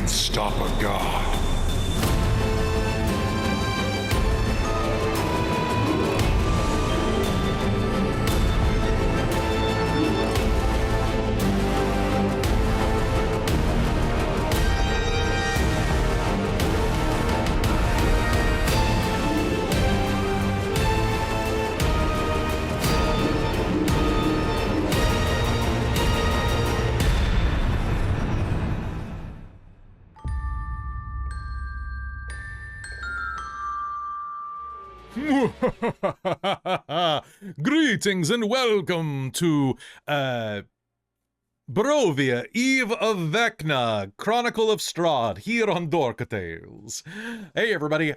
can stop a god. Greetings and welcome to Barovia, Eve of Vecna, Chronicle of Strahd, here on Dork Tales. Hey everybody,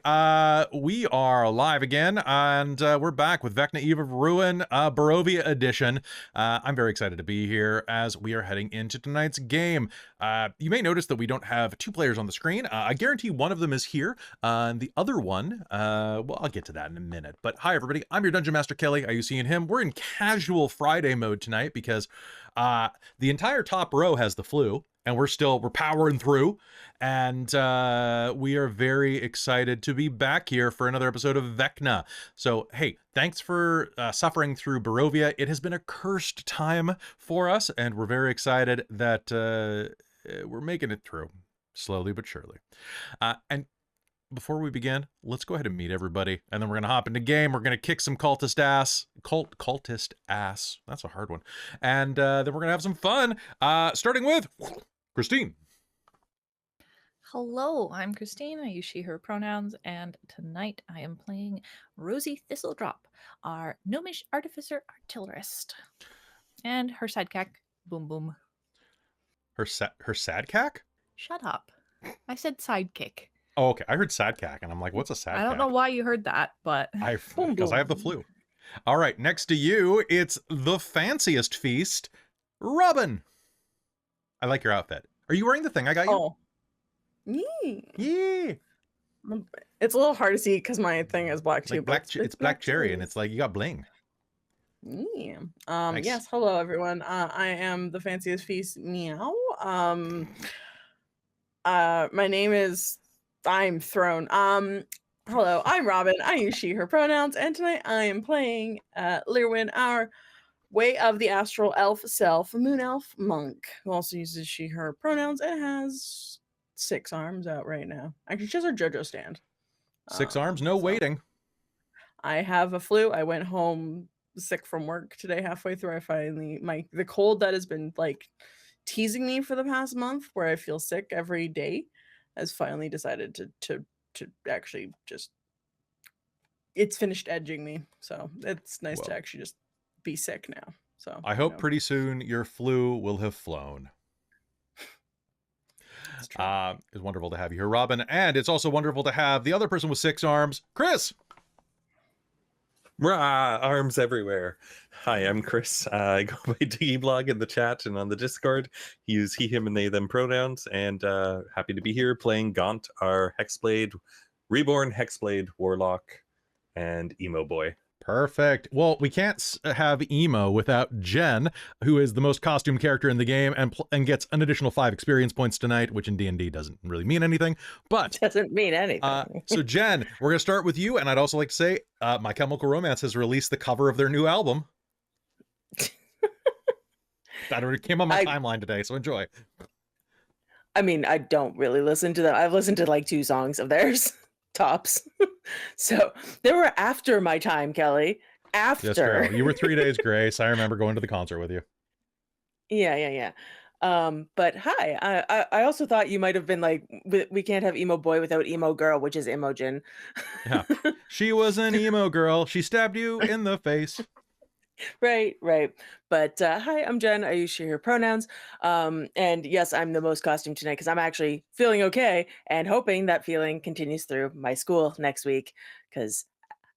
we are live again, and we're back with Vecna, Eve of Ruin, Barovia edition. I'm very excited to be here as we are heading into tonight's game. You may notice that we don't have two players on the screen. I guarantee one of them is here, and the other one, well, I'll get to that in a minute. But hi everybody, I'm your Dungeon Master Kelly. Are you seeing him? We're in casual Friday mode tonight because the entire top row has the flu, and we're powering through, and we are very excited to be back here for another episode of Vecna. So hey, thanks for suffering through Barovia. It has been a cursed time for us, and we're very excited that we're making it through, slowly but surely. And before we begin, let's go ahead and meet everybody, and then we're gonna hop into game. We're gonna kick some cultist ass. That's a hard one. And then we're gonna have some fun. Starting with Christine. Hello, I'm Christine. I use she, her pronouns, and tonight I am playing Rosie Thistledrop, our gnomish artificer artillerist, and her sidekick, Boom Boom. Her sadcack? Shut up. I said sidekick. Oh, okay. I heard sadcack, and I'm like, what's a sadcack? I don't know why you heard that, but because I have the flu. All right, next to you, it's the fanciest feast, Robin. I like your outfit. Are you wearing the thing I got you? Oh. Yeah. It's a little hard to see because my thing is black too. It's black cherry, and it's like you got bling. Yeah. Nice. Yes, hello everyone. I am the fanciest feast, meow. My name is I'm Throne. Hello, I'm Robin. I use she, her pronouns, and tonight I am playing Lir'wen, our Way of the Astral Elf Self, Moon Elf Monk, who also uses she, her pronouns, and has 6 arms out right now. Actually, she has her JoJo stand. 6 arms, no waiting. I have a flu. I went home sick from work today halfway through. I finally, the cold that has been like teasing me for the past month, where I feel sick every day, has finally decided to actually just, it's finished edging me. So it's nice to actually just be sick now. So I hope pretty soon your flu will have flown. It's wonderful to have you here, Robin, and it's also wonderful to have the other person with 6 arms, Chris. Rah, arms everywhere. Hi, I'm Chris. I go by Blogg in the chat and on the Discord. Use he, him, and they, them pronouns, and happy to be here playing Gaunt, our reborn Hexblade Warlock and Emo Boy. Perfect. Well, we can't have Emo without Jen, who is the most costumed character in the game and gets an additional 5 experience points tonight, which in D&D doesn't really mean anything, but doesn't mean anything. So Jen, we're going to start with you, and I'd also like to say My Chemical Romance has released the cover of their new album. That already came on my timeline today, so enjoy. I mean, I don't really listen to them. I've listened to like 2 songs of theirs. Tops. So they were after my time, Kelly. After. Yes, girl. You were 3 days grace. I remember going to the concert with you. Yeah. But hi. I also thought you might have been like, we can't have emo boy without emo girl, which is Imogen. Yeah. She was an emo girl. She stabbed you in the face. Right. But hi, I'm Jen. I use she, her pronouns. And yes, I'm the most costumed tonight because I'm actually feeling okay and hoping that feeling continues through my school next week because,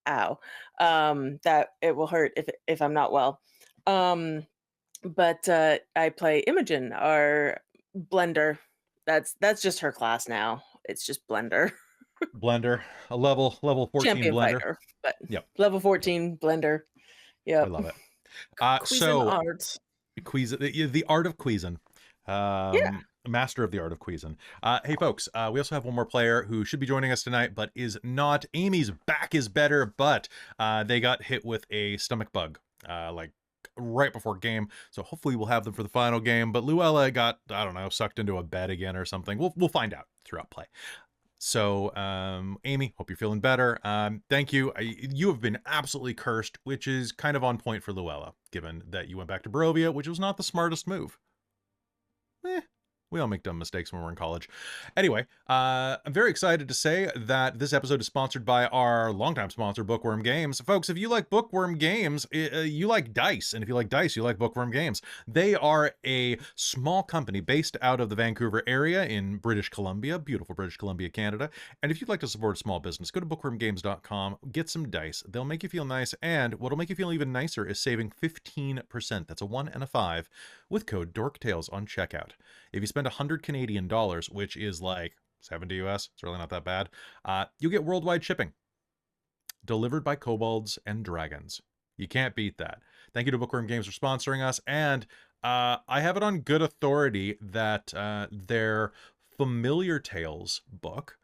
ow, that it will hurt if I'm not well. But I play Imogen, our blender. That's just her class now. It's just blender. Blender, a level 14 Champion blender. Fighter, but yep. Level 14 blender. Yeah, I love it. So the art of Queezin. Yeah. master of the art of queasing. Hey folks, we also have one more player who should be joining us tonight, but is not. Amy's back is better, but they got hit with a stomach bug, like right before game. So hopefully we'll have them for the final game. But Luella got, I don't know, sucked into a bed again or something. We'll find out throughout play. So, Amy, hope you're feeling better. Thank you. You have been absolutely cursed, which is kind of on point for Luella, given that you went back to Barovia, which was not the smartest move. We all make dumb mistakes when we're in college. Anyway, I'm very excited to say that this episode is sponsored by our longtime sponsor, Bookwyrm Games. Folks, if you like Bookwyrm Games, you like dice. And if you like dice, you like Bookwyrm Games. They are a small company based out of the Vancouver area in British Columbia, beautiful British Columbia, Canada. And if you'd like to support a small business, go to bookwyrmgames.com, get some dice. They'll make you feel nice. And what'll make you feel even nicer is saving 15%. That's a 1 and a 5 with code DorkTales on checkout. If you spend 100 Canadian dollars, which is like 70 US, it's really not that bad, you'll get worldwide shipping. Delivered by kobolds and dragons. You can't beat that. Thank you to Bookwyrm Games for sponsoring us. And I have it on good authority that their Familiar Tales book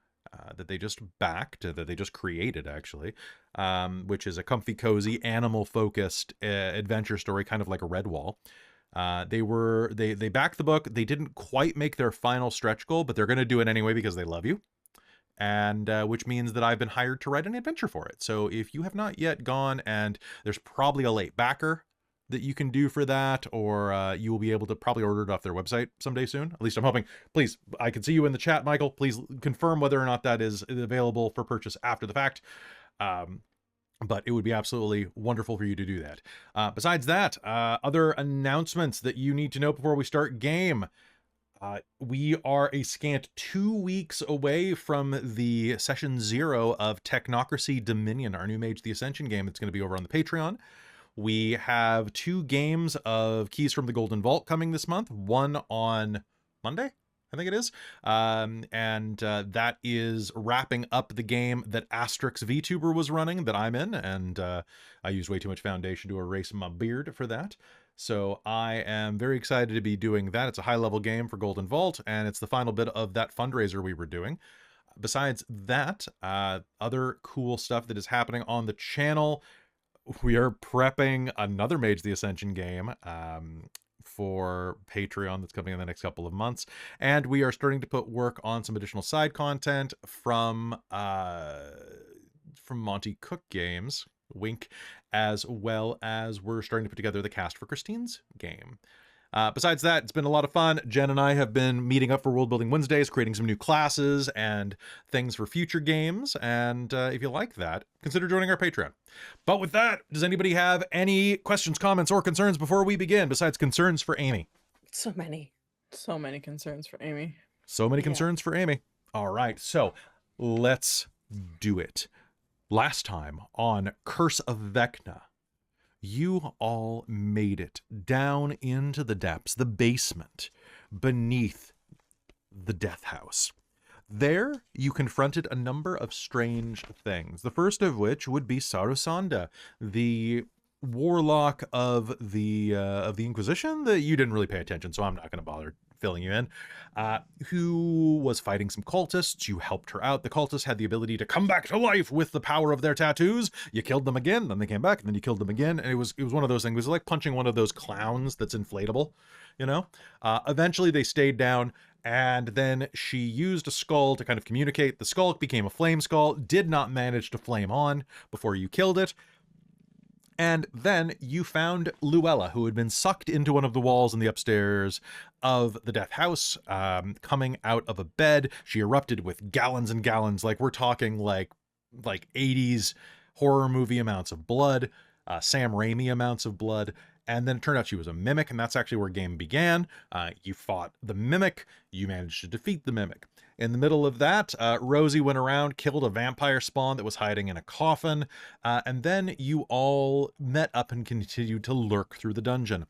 that they just backed, that they just created actually, which is a comfy, cozy, animal-focused adventure story, kind of like a Redwall. They backed the book. They didn't quite make their final stretch goal, but they're going to do it anyway because they love you. And which means that I've been hired to write an adventure for it. So if you have not yet gone, and there's probably a late backer that you can do for that, or you will be able to probably order it off their website someday soon. At least I'm hoping. Please, I can see you in the chat, Michael. Please confirm whether or not that is available for purchase after the fact. But it would be absolutely wonderful for you to do that. Besides that, other announcements that you need to know before we start game. We are a scant 2 weeks away from the session 0 of Technocracy Dominion, our new Mage the Ascension game. It's going to be over on the Patreon. We have 2 games of Keys from the Golden Vault coming this month. One on Monday, I think it is. That is wrapping up the game that Asterix VTuber was running that I'm in. And I used way too much foundation to erase my beard for that. So I am very excited to be doing that. It's a high-level game for Golden Vault, and it's the final bit of that fundraiser we were doing. Besides that, other cool stuff that is happening on the channel. We are prepping another Mage the Ascension game for Patreon that's coming in the next couple of months. And we are starting to put work on some additional side content from Monty Cook Games, wink, as well as we're starting to put together the cast for Christine's game. Besides that, it's been a lot of fun. Jen and I have been meeting up for World Building Wednesdays, creating some new classes and things for future games. And if you like that, consider joining our Patreon. But with that, does anybody have any questions, comments, or concerns before we begin, besides concerns for Amy? So many. So many concerns for Amy. So many concerns for Amy. All right, so let's do it. Last time on Curse of Vecna, you all made it down into the depths, the basement, beneath the death house. There, you confronted a number of strange things. The first of which would be Sarusanda, the warlock of the Inquisition. That you didn't really pay attention, so I'm not going to bother filling you in. Who was fighting some cultists. You helped her out. The cultists had the ability to come back to life with the power of their tattoos. You killed them again, then they came back, and then you killed them again. And it was one of those things. It was like punching one of those clowns that's inflatable, you know? Eventually they stayed down, and then she used a skull to kind of communicate. The skull became a flame skull, did not manage to flame on before you killed it. And then you found Luella, who had been sucked into one of the walls in the upstairs of the death house, coming out of a bed. She erupted with gallons and gallons, like we're talking like 80s horror movie amounts of blood, Sam Raimi amounts of blood. And then it turned out she was a mimic, and that's actually where game began. You fought the mimic. You managed to defeat the mimic. In the middle of that, Rosie went around, killed a vampire spawn that was hiding in a coffin, and then you all met up and continued to lurk through the dungeon.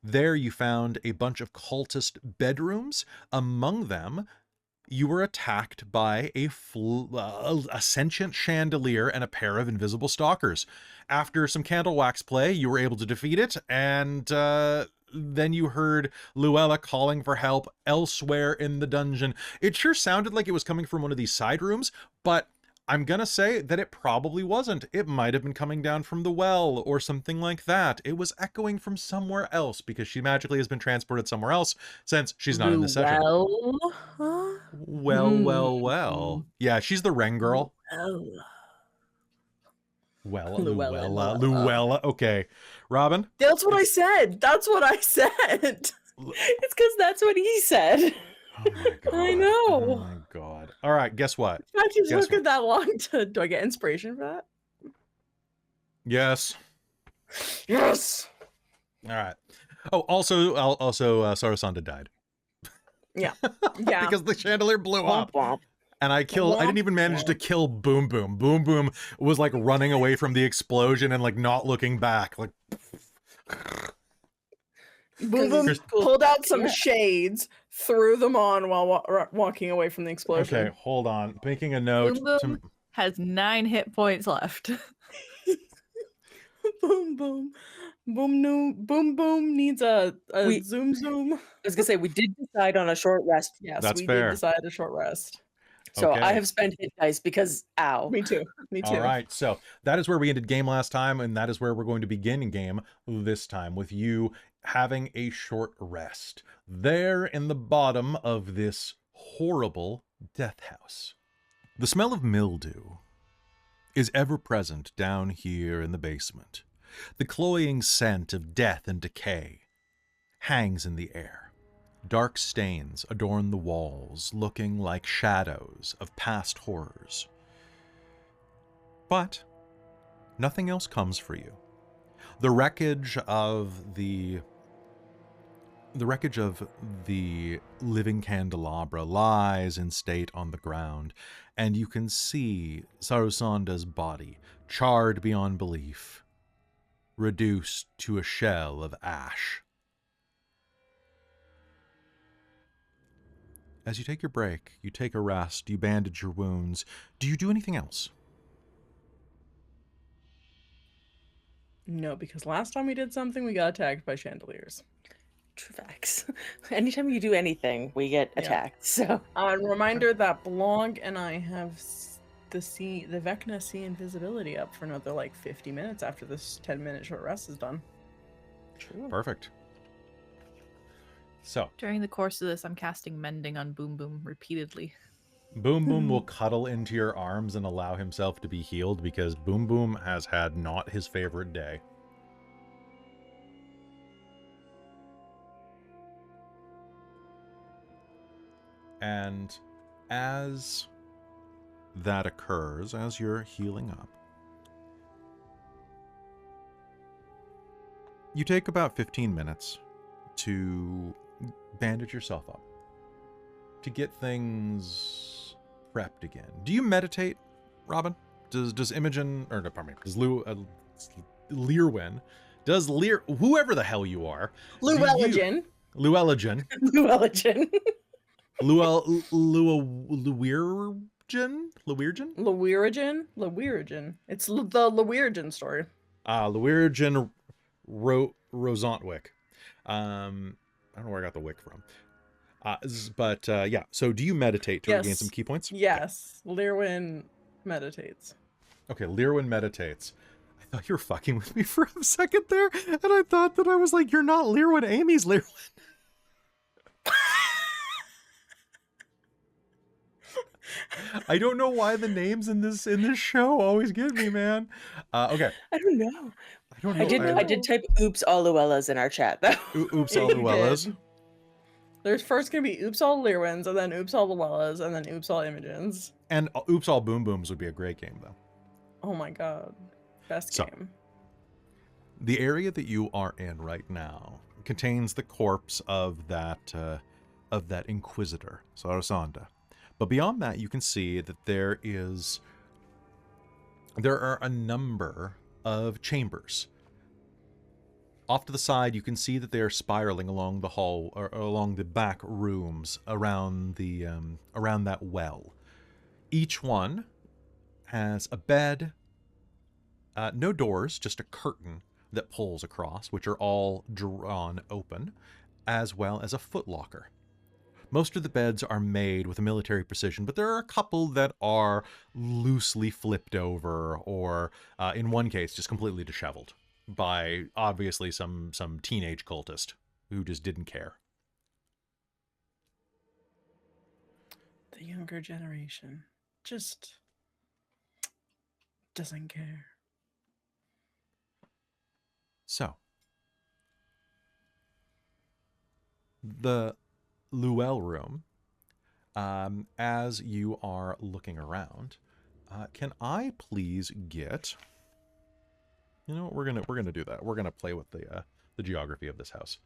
There you found a bunch of cultist bedrooms. Among them, you were attacked by a sentient chandelier and a pair of invisible stalkers. After some candle wax play, you were able to defeat it, and then you heard Luella calling for help elsewhere in the dungeon. It sure sounded like it was coming from one of these side rooms, but I'm gonna say that it probably wasn't. It might have been coming down from the well or something like that. It was echoing from somewhere else because she magically has been transported somewhere else since she's not in this session. Huh? Well. Yeah, she's the Ren girl. Luella. Luella. Okay. Robin? That's what I said. That's what I said. It's because that's what he said. Oh my god. I know. Oh my god. All right, guess what? I just Guess took it that long to. Do I get inspiration for that? Yes. Yes. All right. Oh, also Sarasanda died. Yeah. Yeah. Because the chandelier blew up. Womp womp. And I didn't even manage to kill Boom Boom. Boom Boom was like running away from the explosion and like not looking back. Like Boom Boom pulled out some shades, threw them on while walking away from the explosion. Okay, hold on. Making a note. Boom Boom has 9 hit points left. Boom Boom. Boom Boom needs a zoom. I was gonna say we did decide on a short rest. Yes, That's we fair. did decide a short rest. So Okay. I have spent hit dice because ow. Me too. All right, so that is where we ended game last time, and that is where we're going to begin game this time, with you having a short rest there in the bottom of this horrible death house. The smell of mildew is ever present down here in the basement. The cloying scent of death and decay hangs in the air. Dark stains adorn the walls, looking like shadows of past horrors. But nothing else comes for you. The wreckage of the living candelabra lies in state on the ground, and you can see Sarusanda's body, charred beyond belief, reduced to a shell of ash. As you take your break, you take a rest, you bandage your wounds. Do you do anything else? No, because last time we did something, we got attacked by chandeliers. True facts. Anytime you do anything, we get Yeah. attacked. So Reminder that Blogg and I have the Vecna see invisibility up for another like 50 minutes after this 10-minute short rest is done. true. Perfect. So, During the course of this, I'm casting Mending on Boom Boom repeatedly. Boom Boom will cuddle into your arms and allow himself to be healed because Boom Boom has had not his favorite day. And as that occurs, as you're healing up, you take about 15 minutes to bandage yourself up, to get things prepped again. Do you meditate, Robin? Does Imogen, or no, pardon me, does Lir'wen, whoever the hell you are, Luella-gen. Luella-gen, Imogen. Lewirigen. It's the Lewirigen story. Lewirigen Rosantwick. I don't know where I got the wick from. But yeah, so do you meditate to regain Yes. some key points? Yes, Lir'wen meditates. Okay, Lir'wen meditates. I thought you were fucking with me for a second there, and I thought that I was like, you're not Lir'wen, Amy's Lir'wen. I don't know why the names in this show always get me, man. Okay. I don't know. I don't know. I did type oops all Luellas in our chat though. Oops, all You Luellas. did. There's first gonna be oops all Lir'wens, and then oops all Luellas, and then oops all Imogens. And oops, all Boom Booms would be a great game, though. Oh my god. Best So, game. The area that you are in right now contains the corpse of that Inquisitor, Sarasanda. But beyond that, you can see that there are a number of chambers. Off to the side, you can see that they are spiraling along the hall, or along the back rooms around the around that well. Each one has a bed, no doors, just a curtain that pulls across, which are all drawn open, as well as a footlocker. Most of the beds are made with a military precision, but there are a couple that are loosely flipped over, or in one case, just completely disheveled by obviously some teenage cultist who just didn't care. The younger generation just doesn't care. So, the Luella room, as you are looking around, can I please get... You know what, we're gonna do that. We're gonna play with the geography of this house.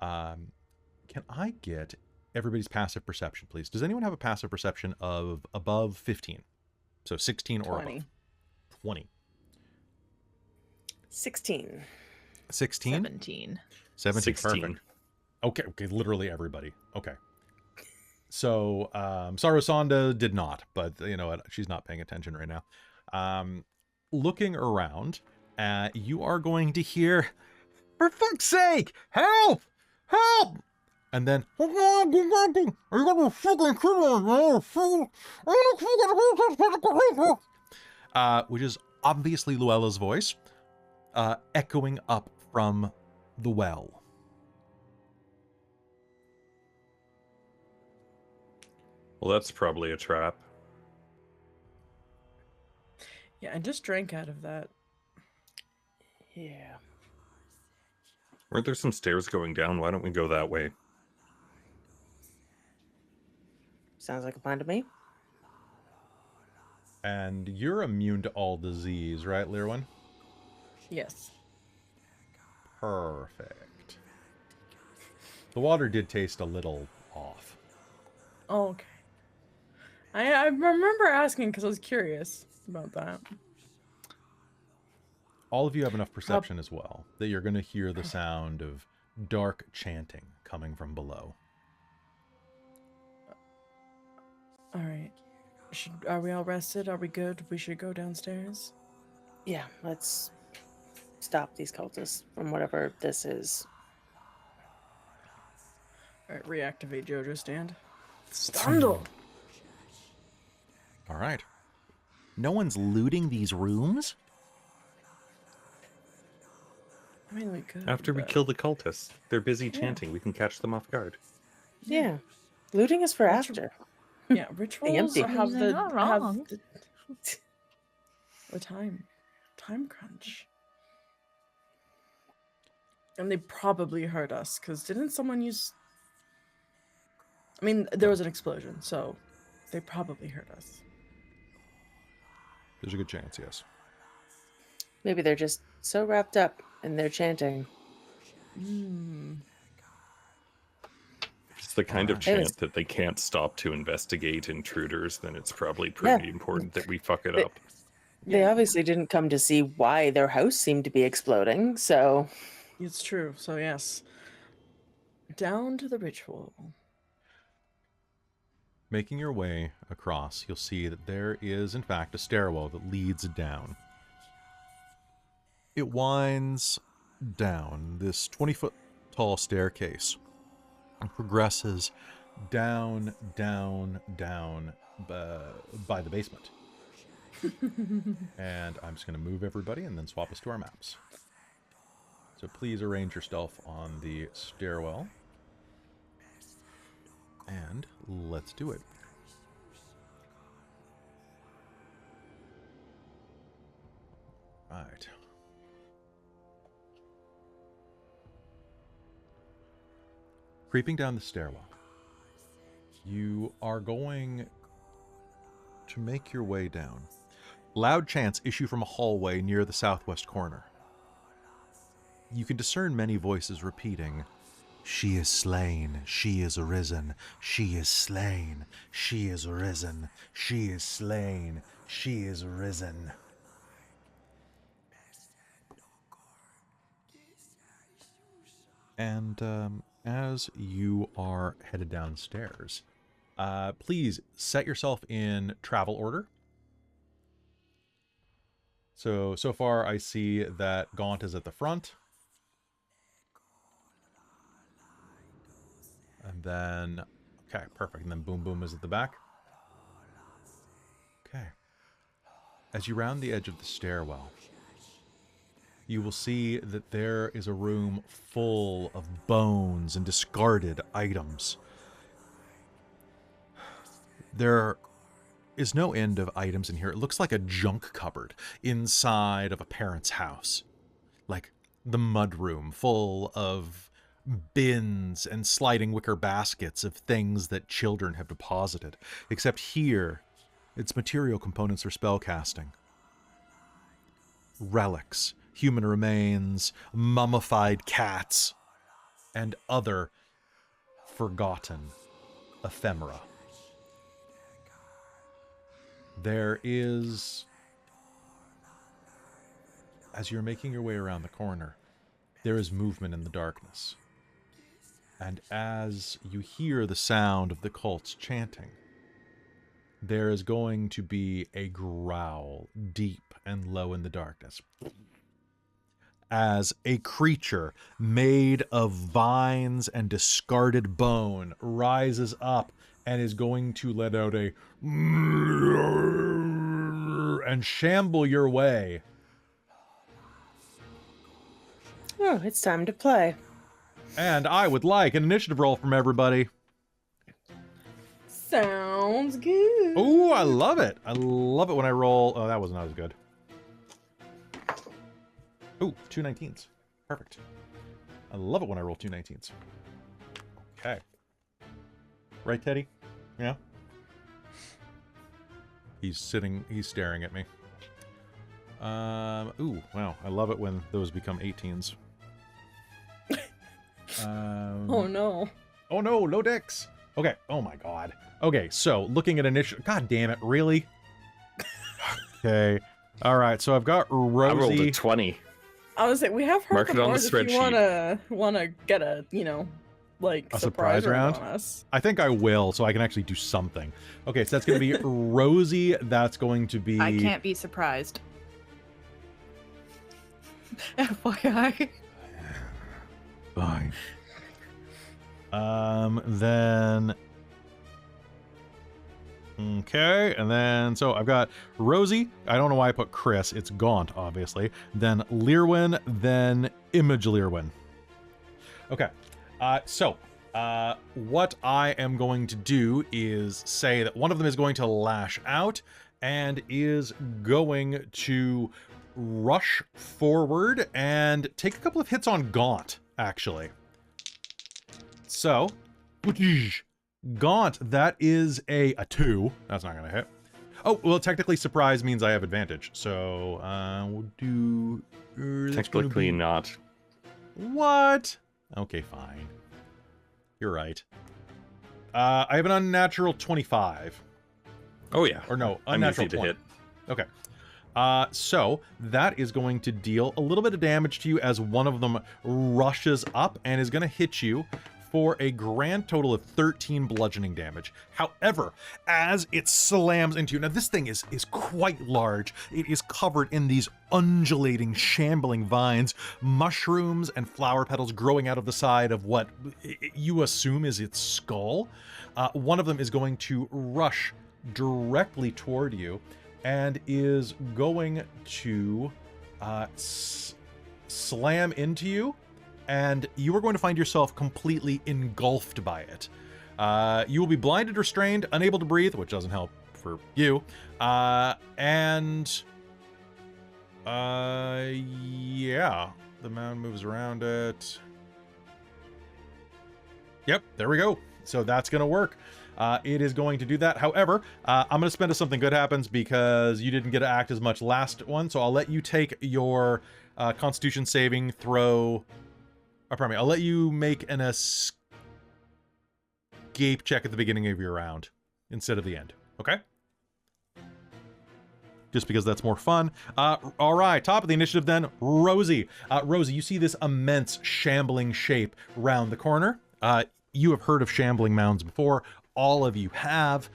Can I get everybody's passive perception, please? Does anyone have a passive perception of above 15? So 16 or 20. above. 20. 16. 16? 17. 17, 16. perfect. Okay, literally everybody. Okay. So, Sarasanda did not, but you know what? She's not paying attention right now. Looking around, you are going to hear, for fuck's sake, help! Help! And then, which is obviously Luella's voice, echoing up from the well. Well, that's probably a trap. Yeah, I just drank out of that. Yeah. Weren't there some stairs going down? Why don't we go that way? Sounds like a plan to me. And you're immune to all disease, right, Lir'wen? Yes. Perfect. The water did taste a little off. Oh, okay. I remember asking because I was curious about that. All of you have enough perception as well that you're going to hear the sound of dark chanting coming from below. All right. Are we all rested? Are we good? We should go downstairs. Yeah, let's stop these cultists from whatever this is. All right, reactivate JoJo stand. Stundle. All right. No one's looting these rooms? I mean, we could. After we but- kill the cultists, they're busy Yeah. chanting. We can catch them off guard. Yeah. Looting is for after. Yeah, rituals empty. have They're the not have wrong. the time crunch, and they probably heard us because didn't someone use? I mean, there was an explosion, so they probably heard us. There's a good chance, yes. Maybe they're just so wrapped up in their chanting. If it's the kind of Alright. chant that they can't stop to investigate intruders, then it's probably pretty important that we fuck it up. They obviously didn't come to see why their house seemed to be exploding, so It's true. So yes, down to the ritual. Making your way across, you'll see that there is, in fact, a stairwell that leads down. It winds down this 20-foot tall staircase and progresses down by the basement. And I'm just going to move everybody and then swap us to our maps. So please arrange yourself on the stairwell. And let's do it. Right. Creeping down the stairwell, you are going to make your way down. Loud chants issue from a hallway near the southwest corner. You can discern many voices repeating, "She is slain, she is arisen, she is slain, she is arisen, she is slain, she is arisen." And as you are headed downstairs, please set yourself in travel order. So far I see that Gaunt is at the front. And then, okay, perfect. And then Boom Boom is at the back. Okay. As you round the edge of the stairwell, you will see that there is a room full of bones and discarded items. There is no end of items in here. It looks like a junk cupboard inside of a parent's house. Like the mudroom full of bins and sliding wicker baskets of things that children have deposited. Except here, its material components for spellcasting. Relics, human remains, mummified cats, and other forgotten ephemera. There is, as you're making your way around the corner, there is movement in the darkness. And as you hear the sound of the cults chanting, there is going to be a growl deep and low in the darkness. As a creature made of vines and discarded bone rises up and is going to let out a and shamble your way. Oh, it's time to play. And I would like an initiative roll from everybody. Sounds good. Oh, I love it. I love it when I roll. Oh, that was not as good. Ooh, 2 19s. Perfect. I love it when I roll 2 19s. Okay. Right, Teddy? Yeah? He's staring at me. Ooh, wow. I love it when those become 18s. Oh no. Oh no, no dicks. Okay. Oh my god. Okay, so looking at initiative. God damn it, really? Okay. All right, so I've got Rosie. I rolled a 20. I was like, we have her Mark it on the if you spreadsheet. wanna get a, like A surprise surprise round? on us. I think I will, so I can actually do something. Okay, so that's going to be Rosie. That's going to be... I can't be surprised. FYI. Fine. Then... Okay, and then, so I've got Rosie. I don't know why I put Chris. It's Gaunt, obviously. Then Lir'wen, then Imogen. Okay, what I am going to do is say that one of them is going to lash out and is going to rush forward and take a couple of hits on Gaunt, actually. So, Gaunt, that is a 2. That's not going to hit. Oh, well, technically surprise means I have advantage. So, we'll do... Technically not. What? Okay, fine. You're right. I have an unnatural 25. Oh yeah. Or no, I'm unnatural easy to 20. hit. Okay. So that is going to deal a little bit of damage to you as one of them rushes up and is going to hit you for a grand total of 13 bludgeoning damage. However, as it slams into you, now this thing is quite large. It is covered in these undulating, shambling vines, mushrooms and flower petals growing out of the side of what you assume is its skull. One of them is going to rush directly toward you and is going to slam into you, and you are going to find yourself completely engulfed by it. You will be blinded, restrained, unable to breathe, which doesn't help for you. Yeah, the mound moves around it. Yep, there we go. So that's going to work. It is going to do that. However, I'm going to spend a something good happens because you didn't get to act as much last one. So I'll let you take your Constitution saving throw. Pardon me. I'll let you make an escape check at the beginning of your round instead of the end. Okay? just because that's more fun. All right, top of the initiative then, Rosie. Rosie, you see this immense shambling shape round the corner. You have heard of shambling mounds before. All of you have.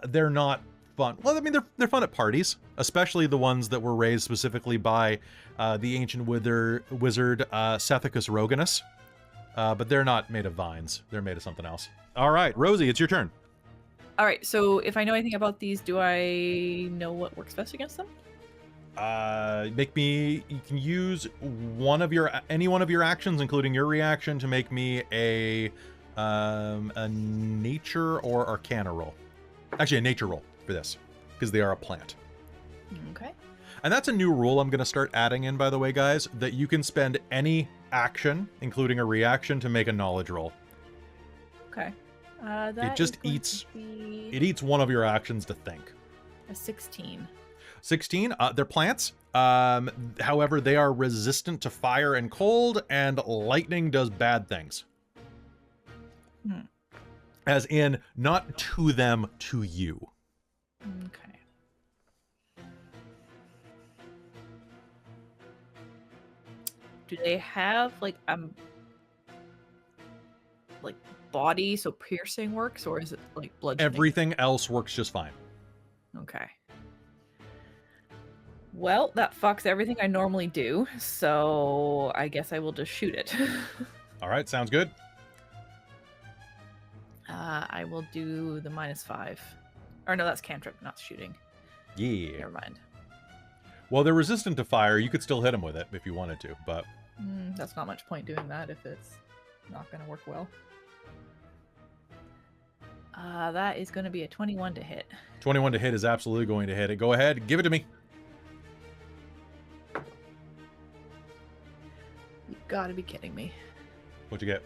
They're not fun. Well, I mean, they're fun at parties, especially the ones that were raised specifically by the ancient wizard Sethicus Roganus. But they're not made of vines. They're made of something else. All right, Rosie, it's your turn. All right, so if I know anything about these, do I know what works best against them? You can use any one of your actions, including your reaction, to make me a nature or arcana roll. Actually, a nature roll for this, because they are a plant. Okay. And that's a new rule I'm going to start adding in, by the way, guys, that you can spend any action, including a reaction, to make a knowledge roll. Okay. It just eats one of your actions to think. A 16. 16. They're plants. However, they are resistant to fire and cold, and lightning does bad things. As in, not to them, to you. Okay. Do they have like body, so piercing works, or is it like bludgeoning? Everything else works just fine. Okay. Well, that fucks everything I normally do, so I guess I will just shoot it. All right, sounds good. I will do the -5. Or no, that's cantrip, not shooting. Yeah. Never mind. Well, they're resistant to fire. You could still hit them with it if you wanted to, but... That's not much point doing that if it's not going to work well. That is going to be a 21 to hit. 21 to hit is absolutely going to hit it. Go ahead, give it to me. You've got to be kidding me. What'd you get?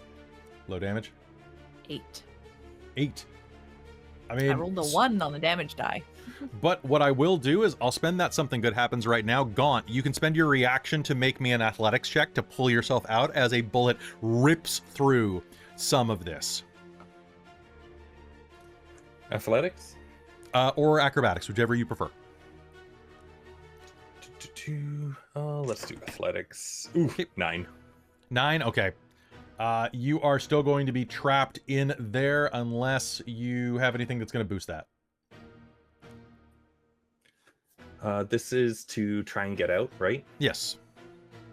Low damage? 8. 8. I mean... I rolled a 1 on the damage die. But what I will do is I'll spend that something good happens right now. Gaunt, you can spend your reaction to make me an athletics check to pull yourself out as a bullet rips through some of this. Athletics? Or acrobatics, whichever you prefer. Let's do athletics. Ooh, 9. 9? Okay. You are still going to be trapped in there unless you have anything that's going to boost that. This is to try and get out, right? Yes.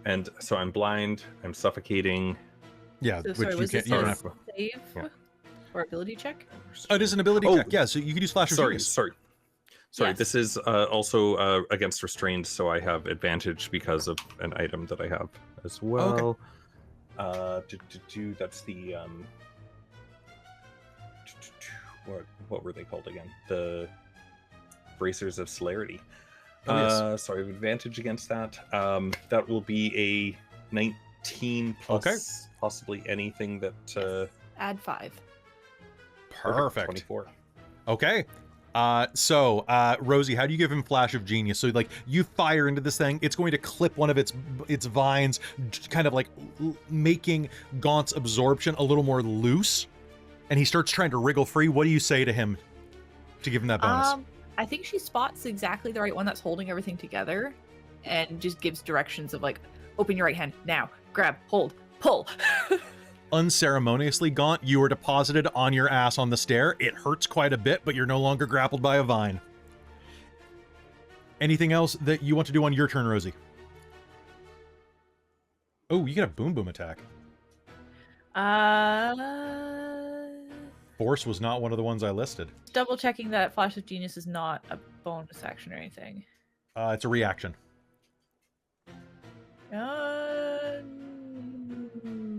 And so I'm blind, I'm suffocating. Yeah, So, which sorry, you was can't... this You a don't have to... save Yeah. or ability check? Oh, it is an ability check. Yeah, so you can use Flash of Genius. Sorry. Yes. This is also against restrained, so I have advantage because of an item that I have as well. Okay. That's the what were they called again? The bracers of celerity. Oh, yes. So I have advantage against that. That will be a 19 plus possibly anything that Add 5. Perfect. 24. Okay. So Rosie, how do you give him Flash of Genius? So like you fire into this thing, it's going to clip one of its vines, kind of like making Gaunt's absorption a little more loose, and he starts trying to wriggle free. What do you say to him to give him that bonus? I think she spots exactly the right one that's holding everything together and just gives directions of like, open your right hand now, grab, hold, pull. Unceremoniously, Gaunt, you are deposited on your ass on the stair. It hurts quite a bit, but you're no longer grappled by a vine. Anything else that you want to do on your turn, Rosie? Oh, you get a boom boom attack. Force was not one of the ones I listed. Double checking that Flash of Genius is not a bonus action or anything. It's a reaction.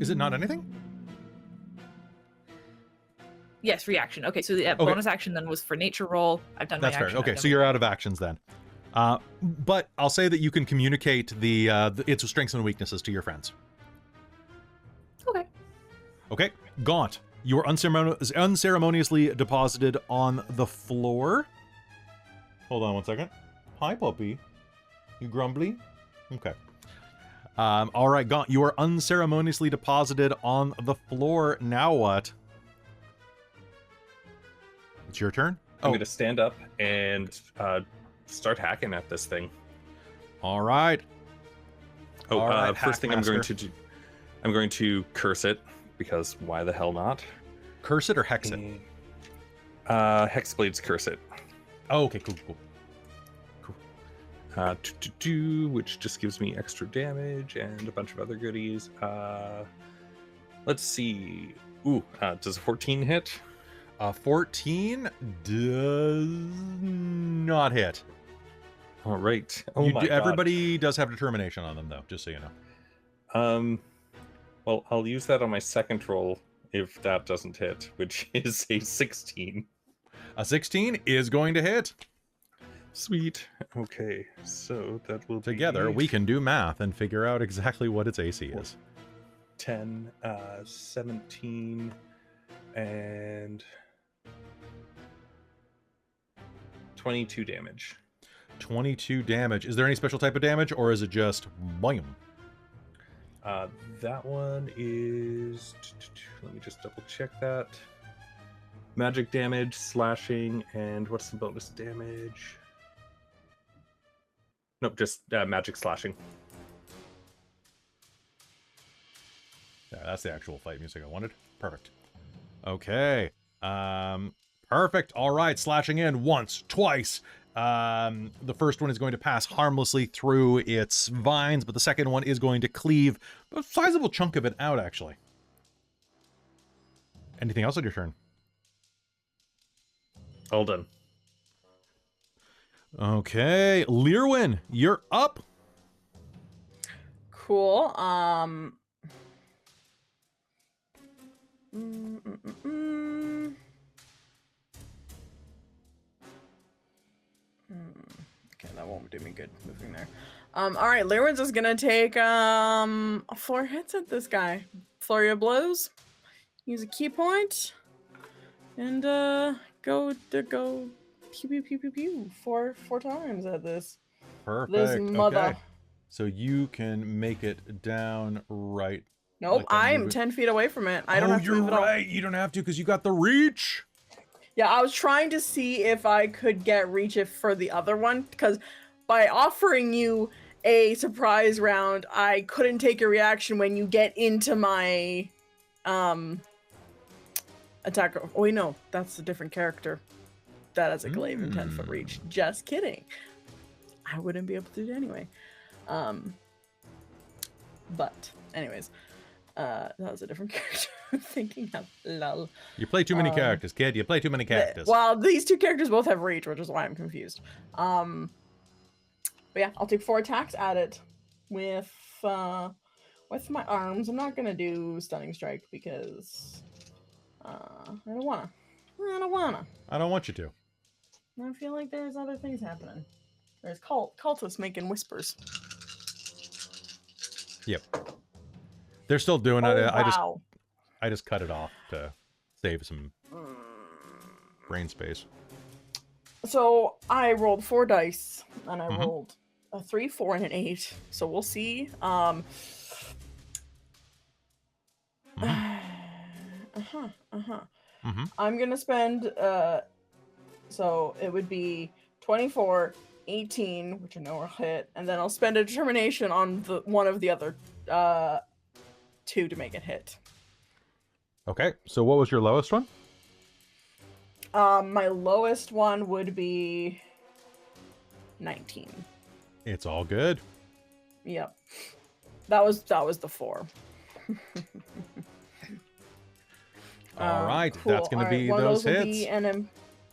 Is it not anything? Yes, reaction. Okay, so the bonus action then was for nature roll. I've done That's my action. fair. Okay, so you're out of actions then. But I'll say that you can communicate its strengths and weaknesses to your friends. Okay. Okay, Gaunt, you are unceremoniously deposited on the floor. Hold on one second. Hi, puppy. You grumbly? Okay. All right, Gaunt, you are unceremoniously deposited on the floor. Now what? It's your turn. I'm going to stand up and start hacking at this thing. All right. Oh, All right, first thing I'm going Hackmaster. to do, I'm going to curse it, because why the hell not? Curse it or hex it? Hexblade's curse it. Oh, okay, cool. Which just gives me extra damage and a bunch of other goodies. Let's see. Ooh, does a 14 hit? 14 does not hit. All right. Oh my god. Everybody does have determination on them, though, just so you know. Well, I'll use that on my second roll if that doesn't hit, which is a 16. A 16 is going to hit. Sweet. Okay, so that will Together, be we can do math and figure out exactly what its AC is. 10, 17, and 22 damage. 22 damage. Is there any special type of damage, or is it just boom? That one is... Let me just double check that. Magic damage, slashing, and what's the bonus damage? Nope, just magic slashing. Yeah, that's the actual fight music I wanted. Perfect. Okay. Perfect. All right, slashing in once, twice. The first one is going to pass harmlessly through its vines, but the second one is going to cleave a sizable chunk of it out, actually. Anything else on your turn? All done. Okay, Lir'wen, you're up. Cool. Okay, that won't do me good moving there. All right, Lir'wen's just gonna take 4 hits at this guy. Flurry of blows. Use a key point, and go pew pew pew pew pew 4 times at this. Perfect. This mother. Okay. So you can make it down right. Nope, like I'm I'm moving- 10 feet away from it. I don't have to you're move at all. right. You don't have to because you got the reach. Yeah, I was trying to see if I could get reach it for the other one, because by offering you a surprise round, I couldn't take your reaction when you get into my attack. Oh wait, no, that's a different character. That has a glaive and 10-foot reach. Just kidding. I wouldn't be able to do it anyway. But anyways, that was a different character. I'm thinking of lol. You play too many characters, kid. You play too many characters. Well, these two characters both have reach, which is why I'm confused. But yeah, I'll take 4 attacks at it with my arms. I'm not gonna do stunning strike because I don't wanna. I don't want you to. I feel like there's other things happening. There's cultists making whispers. Yep. They're still doing Oh, it. wow. I just cut it off to save some brain space. So I rolled 4 dice, and I rolled a 3, 4, and an 8. So we'll see. I'm gonna spend. So it would be 24, 18, which I know are hit, and then I'll spend a determination on one of the other 2 to make it hit. Okay, so what was your lowest one? My lowest one would be 19. It's all good. Yep. That was the 4. All right, Cool. that's going to be one those of those hits. Will be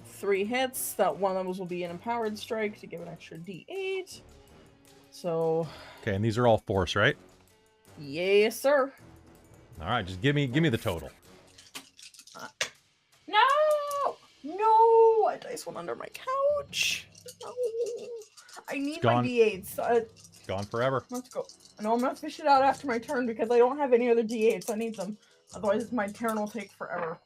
3 hits. That one of those will be an empowered strike to give an extra D8. So, Okay, and these are all force, right? yes, sir. All right, just give me the total. No, I dice one under my couch. No, I need my gone. D8s. It's gone forever. Let's go. No, I'm gonna fish it out after my turn because I don't have any other D8s. I need them. Otherwise, my turn will take forever.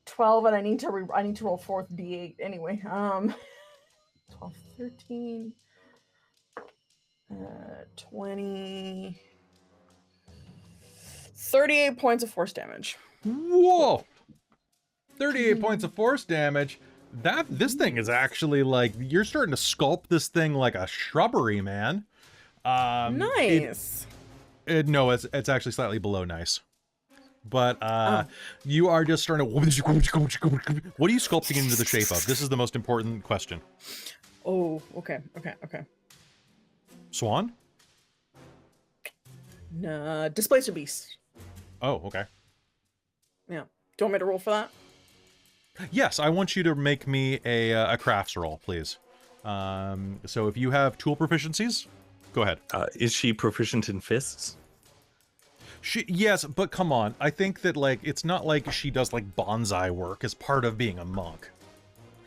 12, and I need to roll 4th D8 anyway. 12, 13, 20, 38 points of force damage. Whoa! 38 points of force damage. This thing is actually like, you're starting to sculpt this thing like a shrubbery, man. Nice. No, it's actually slightly below nice. But you are just starting to. What are you sculpting into the shape of? This is the most important question. Oh, okay. Swan? Nah, Displacer Beast. Oh, okay. Yeah. Do you want me to roll for that? Yes, I want you to make me a crafts roll, please. So if you have tool proficiencies, go ahead. Is she proficient in fists? Yes, but come on. I think that, like, it's not like she does, like, bonsai work as part of being a monk.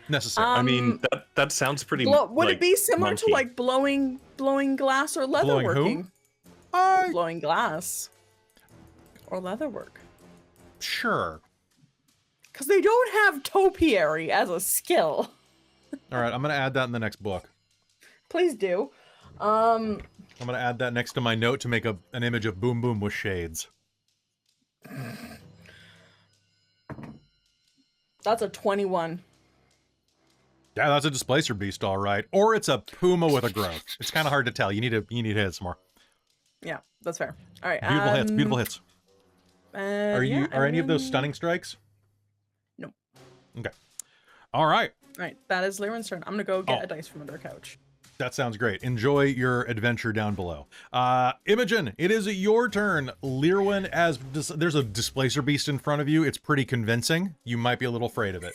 Necessarily. I mean, that sounds pretty. Would it be similar to like blowing glass or leatherworking? Blowing glass or leatherwork. Sure. Because they don't have topiary as a skill. All right, I'm gonna add that in the next book. Please do. I'm gonna add that next to my note to make an image of Boom Boom with shades. That's a 21. Yeah, that's a displacer beast, all right. Or it's a puma with a growth. It's kind of hard to tell. You need to hit some more. Yeah, that's fair. All right. Beautiful hits. Beautiful hits. Are any of those stunning strikes? No. Okay. All right. All right. That is Lir'wen's turn. I'm gonna go get a dice from under a couch. That sounds great. Enjoy your adventure down below. Imogen, it is your turn. Lir'wen, there's a displacer beast in front of you. It's pretty convincing. You might be a little afraid of it.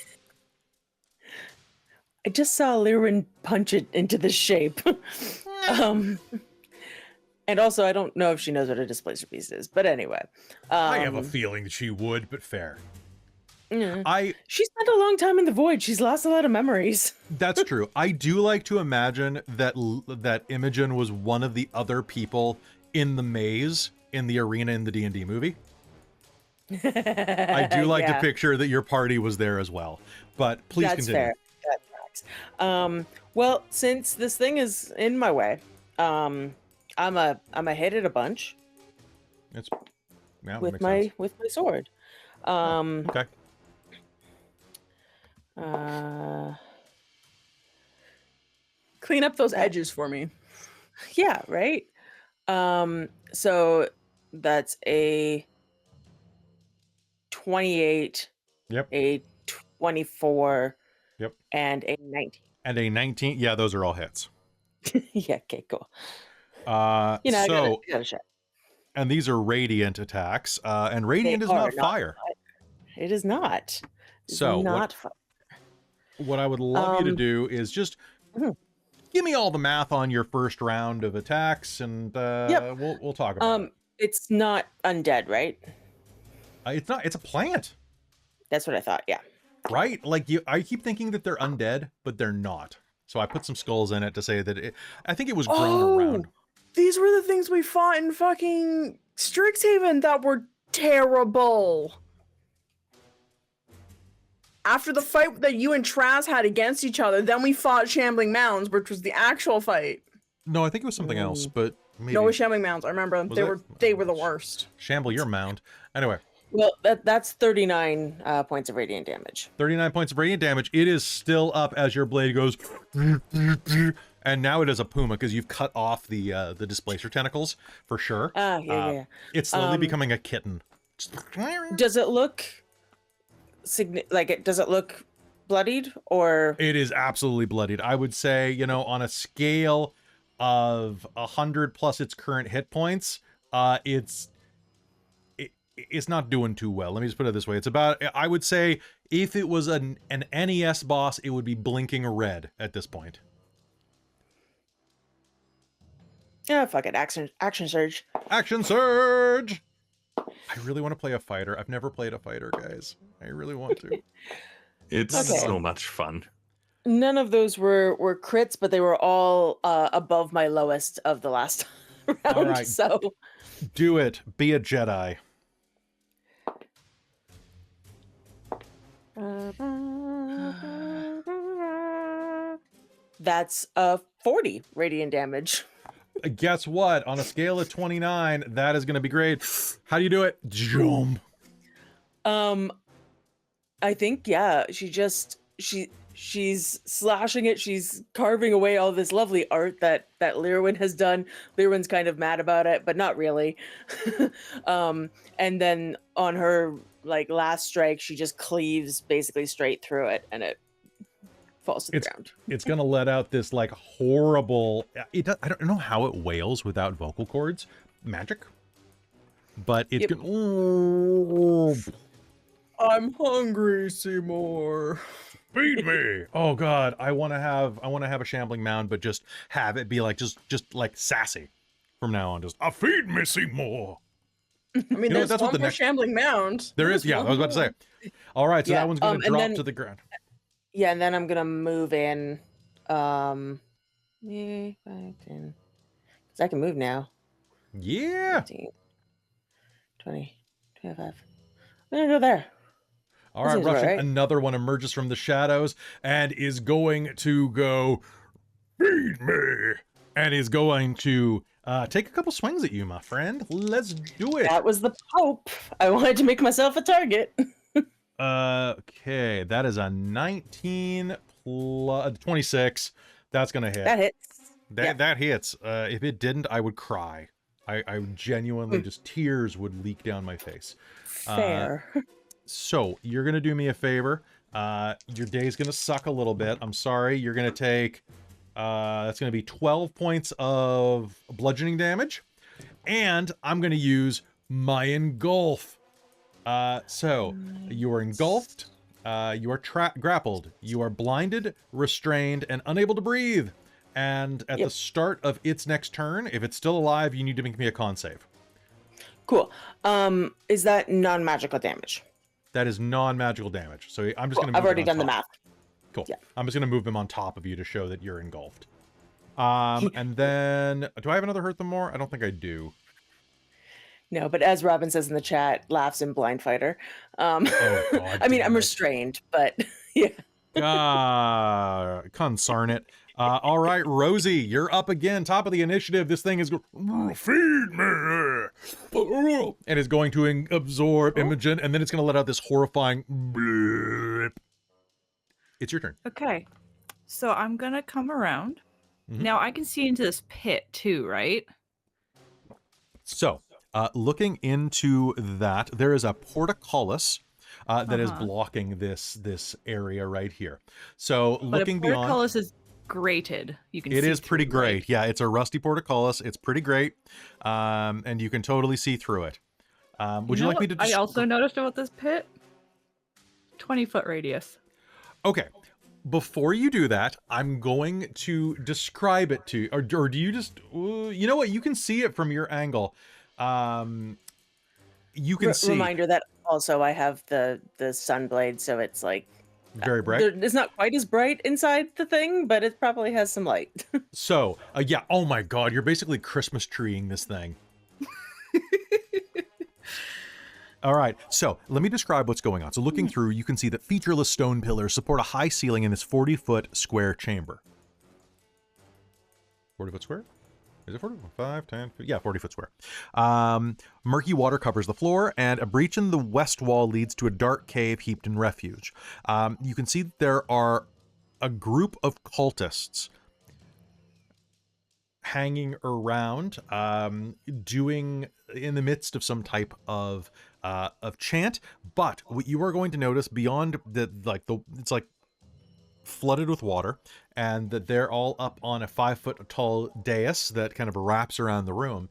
I just saw Lir'wen punch it into the shape. And also, I don't know if she knows what a displacer beast is, but anyway. I have a feeling that she would, but fair. Yeah. She spent a long time in the void. She's lost a lot of memories. That's true. I do like to imagine that Imogen was one of the other people in the maze in the arena in the D&D movie. I do like to picture that your party was there as well. But please continue. Fair. That tracks. Well, since this thing is in my way, I'm a hit it a bunch. With my sword. Okay. Clean up those edges for me. Yeah, right. So that's a 28. Yep. A 24. Yep. And a 19. And a 19. Yeah, those are all hits. Yeah. Okay. Cool. I got a shot. And these are radiant attacks. And radiant is not fire. It is not. So not fire. What I would love you to do is just give me all the math on your first round of attacks, and we'll talk about it. It's not undead, right? It's not. It's a plant. That's what I thought. Yeah. Right? Like I keep thinking that they're undead, but they're not. So I put some skulls in it to say that I think it was grown around. These were the things we fought in fucking Strixhaven that were terrible. After the fight that you and Traz had against each other, then we fought Shambling Mounds, which was the actual fight. No, I think it was something else, but maybe. No, it was Shambling Mounds. I remember they were the worst. Shamble your mound. Anyway. Well, that's 39 points of radiant damage. 39 points of radiant damage. It is still up as your blade goes, and now it is a puma because you've cut off the displacer tentacles for sure. Yeah. It's slowly becoming a kitten. Does it look does it look bloodied, or? It is absolutely bloodied. I would say, on a scale of 100 plus its current hit points, it's not doing too well. Let me just put it this way. It's about, I would say, if it was an NES boss, it would be blinking red at this point. Yeah, fuck it. Action surge. Action surge! I really want to play a fighter. I've never played a fighter, guys. I really want to. It's so much fun. None of those were crits, but they were all above my lowest of the last round. All right. So do it. Be a Jedi. That's 40 radiant damage. Guess what? On a scale of 29, that is going to be great. How do you do it? Jump. I think she she's slashing it. She's carving away all this lovely art that Lir'wen has done. Lir'wen's kind of mad about it, but not really. And then on her like last strike, she just cleaves basically straight through it, and it falls to the ground. It's gonna let out this like horrible. I don't know how it wails without vocal cords. Magic, but it's Yep. I'm hungry, Seymour. Feed me! Oh god, I want to have a shambling mound, but just have it be like just like sassy from now on. Just feed me, Seymour. I mean, know, there's that's what one the more next- shambling mound. There is, There's yeah. I one was about to more. say. All right, so Yeah, that one's gonna and drop then- to the ground. Yeah, and then I'm gonna move in. 5, 10. 'Cause I can move now. Yeah. 15, 20, 25. I'm gonna go there. All That right, seems about rushing. right. Another one emerges from the shadows and is going to go feed me, and is going to take a couple swings at you, my friend. Let's do it. That was the Pope. I wanted to make myself a target. Okay, that is a 19 plus 26. That's gonna hit. That hits. Yeah. That hits. If it didn't, I would cry. I would genuinely Hmm. just tears would leak down my face. Fair. So you're gonna do me a favor. Your day's gonna suck a little bit. I'm sorry. You're gonna take. That's gonna be 12 points of bludgeoning damage, and I'm gonna use my engulf. So you are engulfed. You are grappled. You are blinded, restrained, and unable to breathe. And at the start of its next turn, if it's still alive, you need to make me a con save. Cool. Is that non-magical damage? That is non-magical damage. So I'm just Cool. going to. I've already done the math. Cool. Yeah. I'm just going to move him on top of you to show that you're engulfed. And then, do I have another hurt them more? I don't think I do. No, but as Robin says in the chat, laughs in blind fighter. God I mean, damn I'm it. restrained, but yeah. Concern it. All right, Rosie, you're up again, top of the initiative. This thing is going, feed me, and is going to absorb Imogen, and then it's going to let out this horrifying blip. It's your turn. Okay. So I'm going to come around. Mhm. Now I can see into this pit too, right? So, looking into that, there is a portcullis that is blocking this area right here. So, looking but a beyond, portcullis is grated. You can. it see is pretty through, right? great. Yeah, it's a rusty portcullis. It's pretty great, and you can totally see through it. Would you know like me to? what I also noticed about this pit? 20-foot radius. Okay. Before you do that, I'm going to describe it to you, or do you just? You know what? You can see it from your angle. You can see Reminder that also I have the sun blade, so it's like very bright. it's not quite as bright inside the thing, but it probably has some light. So, yeah. Oh my God, you're basically Christmas treeing this thing. All right, so let me describe what's going on. So looking through, you can see that featureless stone pillars support a high ceiling in this 40-foot square chamber. 40-foot square? Is it 40? 5, 10, 50? Yeah, 40-foot square. Murky water covers the floor, and a breach in the west wall leads to a dark cave heaped in refuge. You can see that there are a group of cultists hanging around, doing in the midst of some type of chant. But what you are going to notice beyond it's like flooded with water, and that they're all up on a 5-foot tall dais that kind of wraps around the room.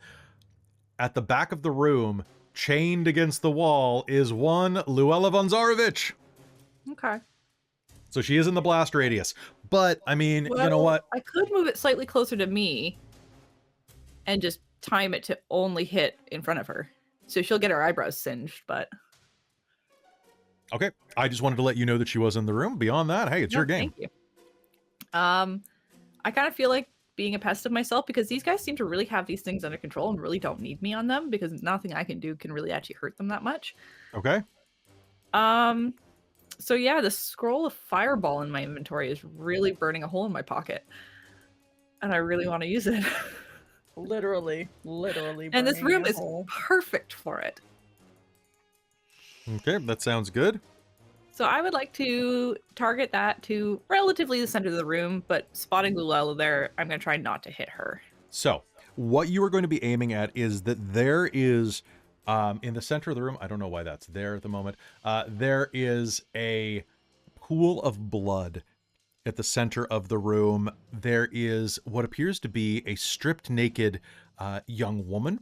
At the back of the room, chained against the wall, is one Luella von Zarovich. Okay. So she is in the blast radius. But, I mean, you know Well, what? I could move it slightly closer to me and just time it to only hit in front of her. So she'll get her eyebrows singed, but Okay, I just wanted to let you know that she was in the room. Beyond that, hey, it's your No, game. Thank you. I kind of feel like being a pest of myself because these guys seem to really have these things under control and really don't need me on them because nothing I can do can really actually hurt them that much. Okay. So yeah, the scroll of fireball in my inventory is really burning a hole in my pocket. And I really want to use it. Literally. And this burning room a is hole. perfect for it. Okay, that sounds good. So I would like to target that to relatively the center of the room, but spotting Luella there, I'm going to try not to hit her. So what you are going to be aiming at is that there is, in the center of the room, I don't know why that's there at the moment, there is a pool of blood at the center of the room. There is what appears to be a stripped naked young woman,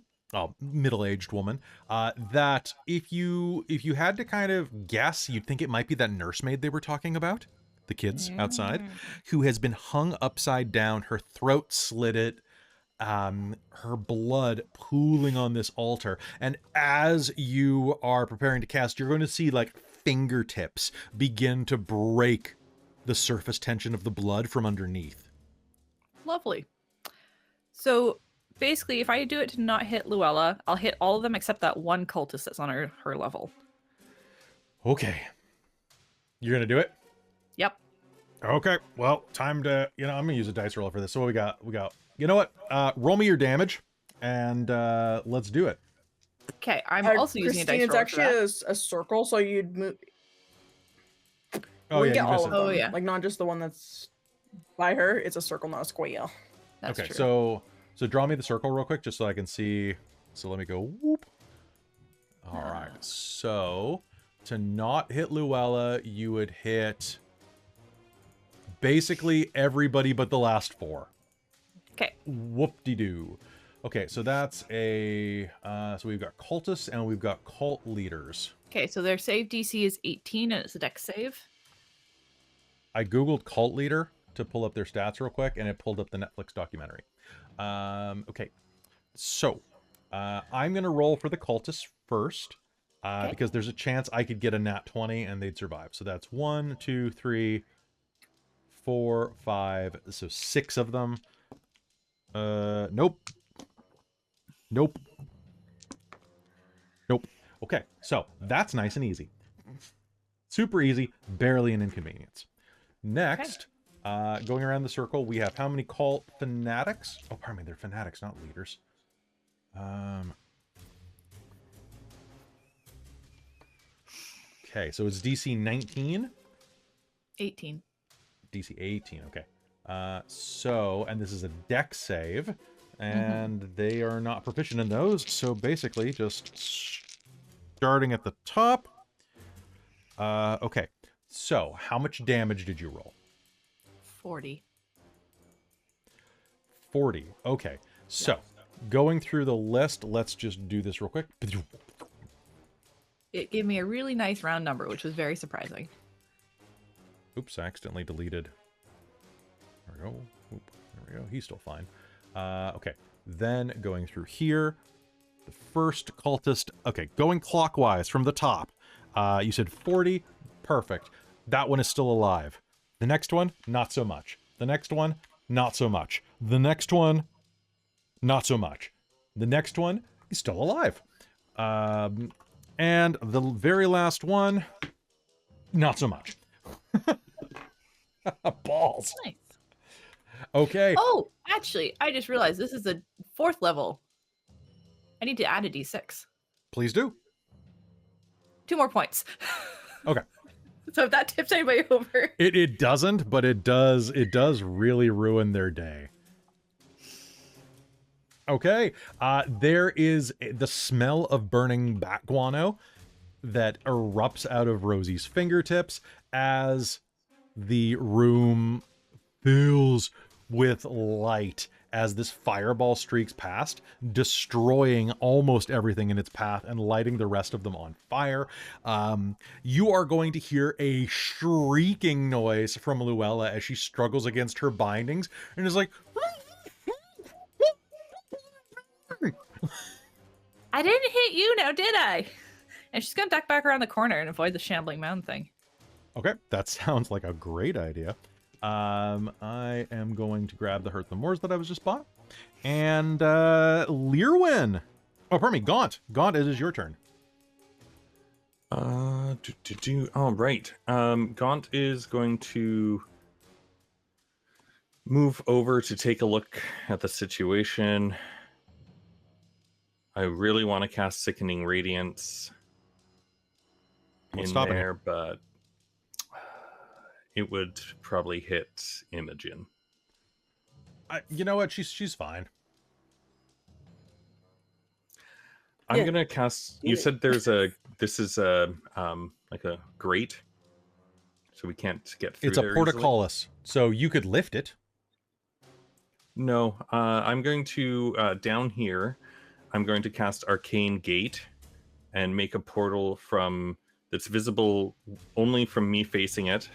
middle-aged woman, that if you had to kind of guess, you'd think it might be that nursemaid they were talking about, the kids outside, who has been hung upside down, her throat slitted, her blood pooling on this altar. And as you are preparing to cast, you're going to see like fingertips begin to break the surface tension of the blood from underneath. Lovely. So basically, if I do it to not hit Luella, I'll hit all of them except that one cultist that's on her level. Okay. You're going to do it? Yep. Okay. Well, time to, I'm going to use a dice roller for this. So what we got? You know what? Roll me your damage and let's do it. Okay, I'm also using a Christine, dice it's roller actually a circle, so you'd move. Oh, we yeah, get you all missed of it. them. Oh, yeah. Like not just the one that's by her. It's a circle, not a square. That's okay, true. so draw me the circle real quick just so I can see. So let me go whoop. All right. So to not hit Luella, you would hit basically everybody but the last four. Okay. Whoop-de-doo. Okay, so that's a so we've got cultists and we've got cult leaders. Okay, so their save DC is 18 and it's a dex save. I googled cult leader to pull up their stats real quick, and it pulled up the Netflix documentary. Okay, so I'm gonna roll for the cultists first, Okay. because there's a chance I could get a nat 20 and they'd survive. So that's 1, 2, 3, 4, 5. So 6 of them. Nope. Nope. Nope. Okay, so that's nice and easy. Super easy, barely an inconvenience. Next, going around the circle, we have how many cult fanatics? Oh, pardon me, they're fanatics, not leaders. Okay, so it's DC 19? 18. DC 18, okay. So, and this is a dex save, and they are not proficient in those, so basically just starting at the top. Okay, so how much damage did you roll? 40. 40, okay. So, going through the list, let's just do this real quick. It gave me a really nice round number, which was very surprising. Oops, I accidentally deleted. There we go. Oop, there we go. He's still fine. Okay, then going through here, the first cultist. Okay, going clockwise from the top. You said 40. Perfect. That one is still alive. The next one, not so much. The next one, not so much. The next one, not so much. The next one, he's still alive. And the very last one, not so much. Balls. Nice. Okay. Oh, actually, I just realized this is a 4th level. I need to add a d6. Please do. 2 more points. Okay. So if that tips anybody over. It doesn't, but it does really ruin their day. Okay. There is the smell of burning bat guano that erupts out of Rosie's fingertips as the room fills with light as this fireball streaks past, destroying almost everything in its path and lighting the rest of them on fire. You are going to hear a shrieking noise from Luella as she struggles against her bindings and is like, I didn't hit you now, did I? And she's going to duck back around the corner and avoid the shambling mound thing. okay, that sounds like a great idea. I am going to grab the Hurt the Moors that I was just bought. And, Lir'wen. Oh, pardon me, Gaunt. Gaunt, it is your turn. Oh, right. Gaunt is going to move over to take a look at the situation. I really want to cast Sickening Radiance What's in stopping there, you? but it would probably hit Imogen. You know what? She's fine. I'm Yeah. gonna cast. You said this is a like a grate, so we can't get through. It's a there easily? portcullis, so you could lift it. No, I'm going to down here. I'm going to cast Arcane Gate and make a portal that's visible only from me facing it.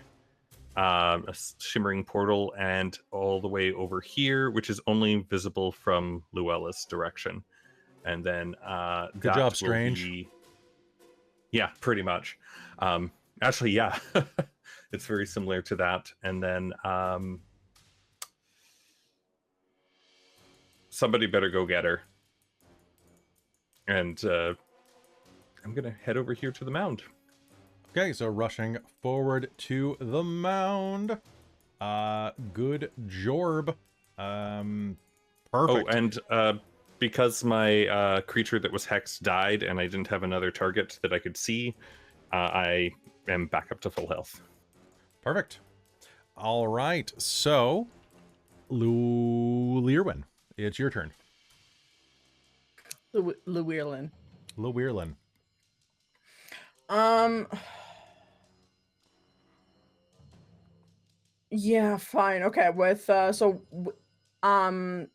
A shimmering portal, and all the way over here, which is only visible from Luella's direction. And then Good job, Strange. Yeah, pretty much. Actually, yeah, it's very similar to that. And then somebody better go get her. And I'm gonna head over here to the mound. Okay, so rushing forward to the mound. Good jorb. Perfect. Oh, and because my creature that was hexed died and I didn't have another target that I could see, I am back up to full health. Perfect. All right, so Lir'wen, it's your turn. Llewellyn. Lir'wen. Yeah, fine. Okay, with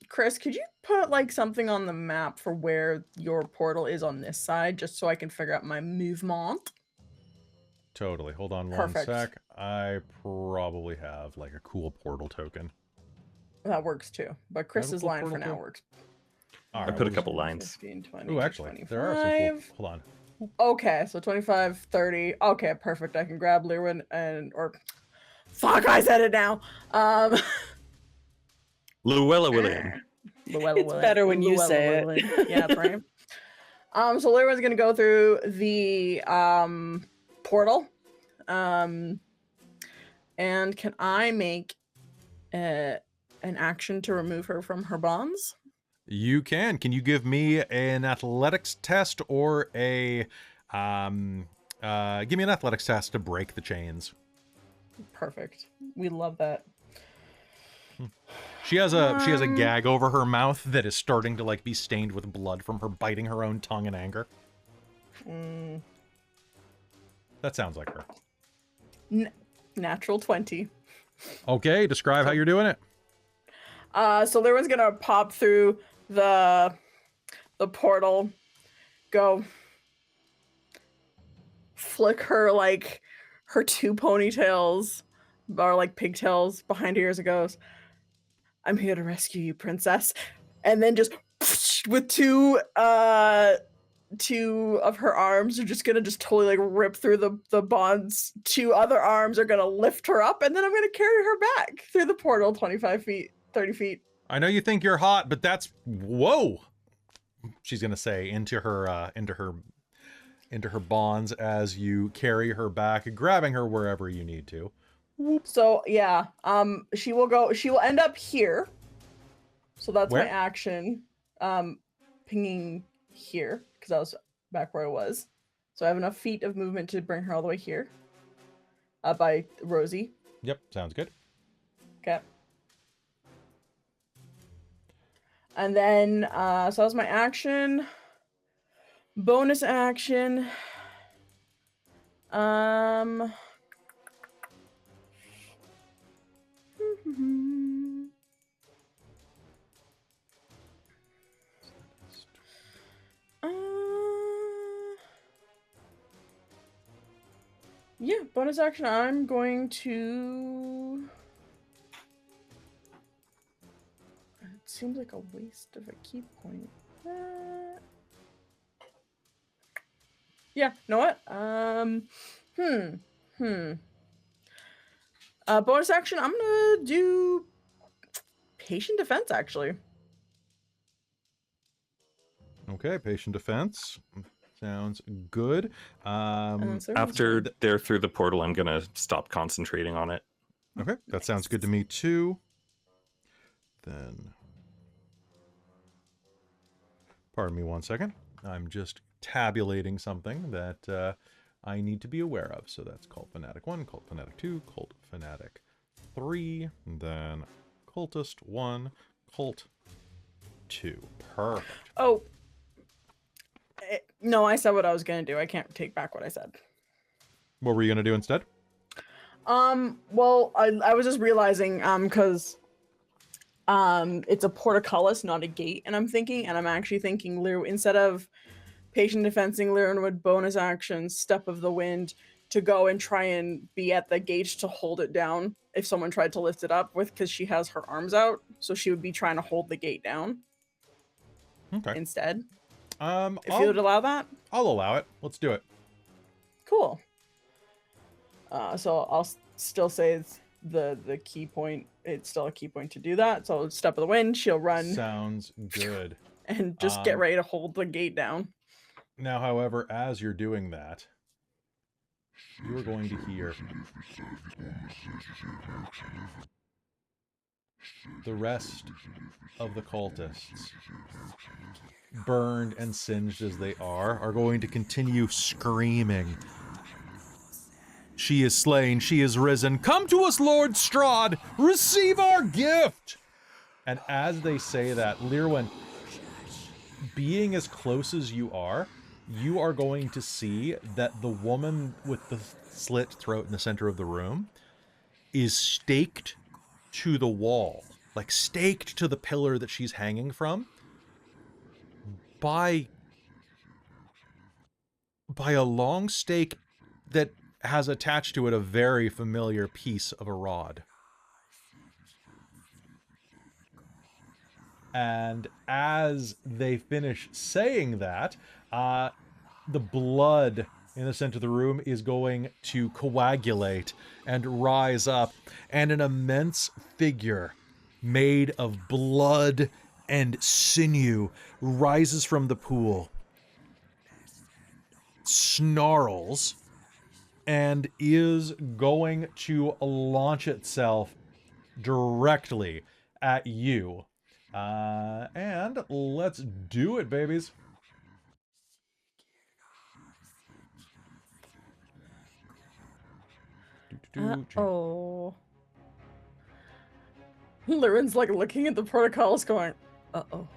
Chris, could you put like something on the map for where your portal is on this side, just so I can figure out my movement? Totally. Hold on one Perfect. sec. I probably have like a cool portal token. That works too, but Chris's cool line for portal now too? works. All I right, put a we'll couple just- lines. 15, 20, Ooh, actually, 25. there are some cool. Hold on. Okay, so 25, 30. Okay, perfect. I can grab Lir'wen or fuck, I said it now. Luella William. Luella, It's better when you say it. Yeah, that's right. So Lir'wen's gonna go through the portal. And can I make an action to remove her from her bonds? You can. Can you give me an athletics test or a give me an athletics test to break the chains? Perfect. We love that. She has a gag over her mouth that is starting to like be stained with blood from her biting her own tongue in anger. That sounds like her. Natural 20. Okay, describe how you're doing it. So Lir'wen's gonna pop through the portal, go flick her like her two ponytails or like pigtails behind her ears and goes, "I'm here to rescue you, princess." And then just with two of her arms are just gonna just totally like rip through the bonds. Two other arms are gonna lift her up, and then I'm gonna carry her back through the portal 25 feet, 30 feet. I know you think you're hot, but that's whoa. She's gonna say into her bonds as you carry her back, grabbing her wherever you need to. So yeah, she will end up here. So that's Where? my action. Pinging here, because I was back where I was. So I have enough feet of movement to bring her all the way here. By Rosie. Yep, sounds good. Okay. And then so that was my action. Bonus action. Yeah, bonus action. I'm going to. It seems like a waste of a key point. Yeah, you know what? Bonus action. I'm gonna do patient defense. Actually. Okay, patient defense. Sounds good. After they're through the portal, I'm gonna stop concentrating on it. Okay, that sounds good to me too. Then, pardon me one second. I'm just tabulating something that I need to be aware of. So that's Cult Fanatic 1, Cult Fanatic 2, Cult Fanatic 3, and then Cultist 1, Cult 2. Perfect. Oh. No, I said what I was going to do. I can't take back what I said. What were you going to do instead? Well, I was just realizing, because it's a portcullis, not a gate, and I'm actually thinking instead of patient defensing, Lir'wen would bonus action Step of the Wind to go and try and be at the gate to hold it down if someone tried to lift it up because she has her arms out, so she would be trying to hold the gate down. Okay. Instead. If I'll, you would allow that? I'll allow it. Let's do it. Cool. So I'll still say it's the key point. It's still a key point to do that. So Step of the Wind, she'll run. Sounds good. And just get ready to hold the gate down. Now, however, as you're doing that, you're going to hear the rest of the cultists, burned and singed as they are going to continue screaming. She is slain, she is risen. Come to us, Lord Strahd! Receive our gift! And as they say that, Lir'wen, being as close as you are going to see that the woman with the slit throat in the center of the room is staked to the wall, like staked to the pillar that she's hanging from by a long stake that has attached to it a very familiar piece of a rod. And as they finish saying that, the blood in the center of the room is going to coagulate and rise up, and an immense figure made of blood and sinew rises from the pool, snarls, and is going to launch itself directly at you. And let's do it, babies. Oh. Lir'wen's like looking at the protocols going, uh-oh.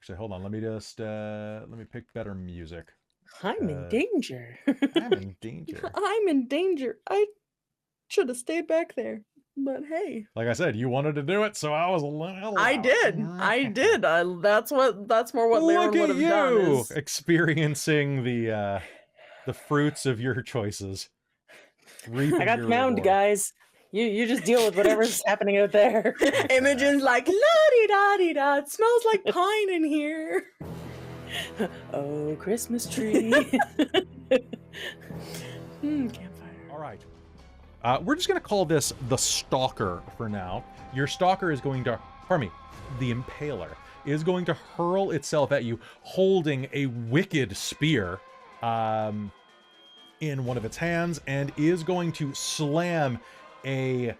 Actually, hold on. Let me just, let me pick better music. I'm in danger. I'm in danger. I'm in danger. I should have stayed back there. But hey. Like I said, you wanted to do it, so I was allowed. I did. That's more what Lir'wen would have done. Is... experiencing the fruits of your choices. I got found, guys. You just deal with whatever's happening out there. Imogen's like, la-di-da-di-da, it smells like pine in here. Oh, Christmas tree. Campfire. All right. We're just going to call this the Stalker for now. Your Stalker is going to, the Impaler is going to hurl itself at you, holding a wicked spear in one of its hands, and is going to slam a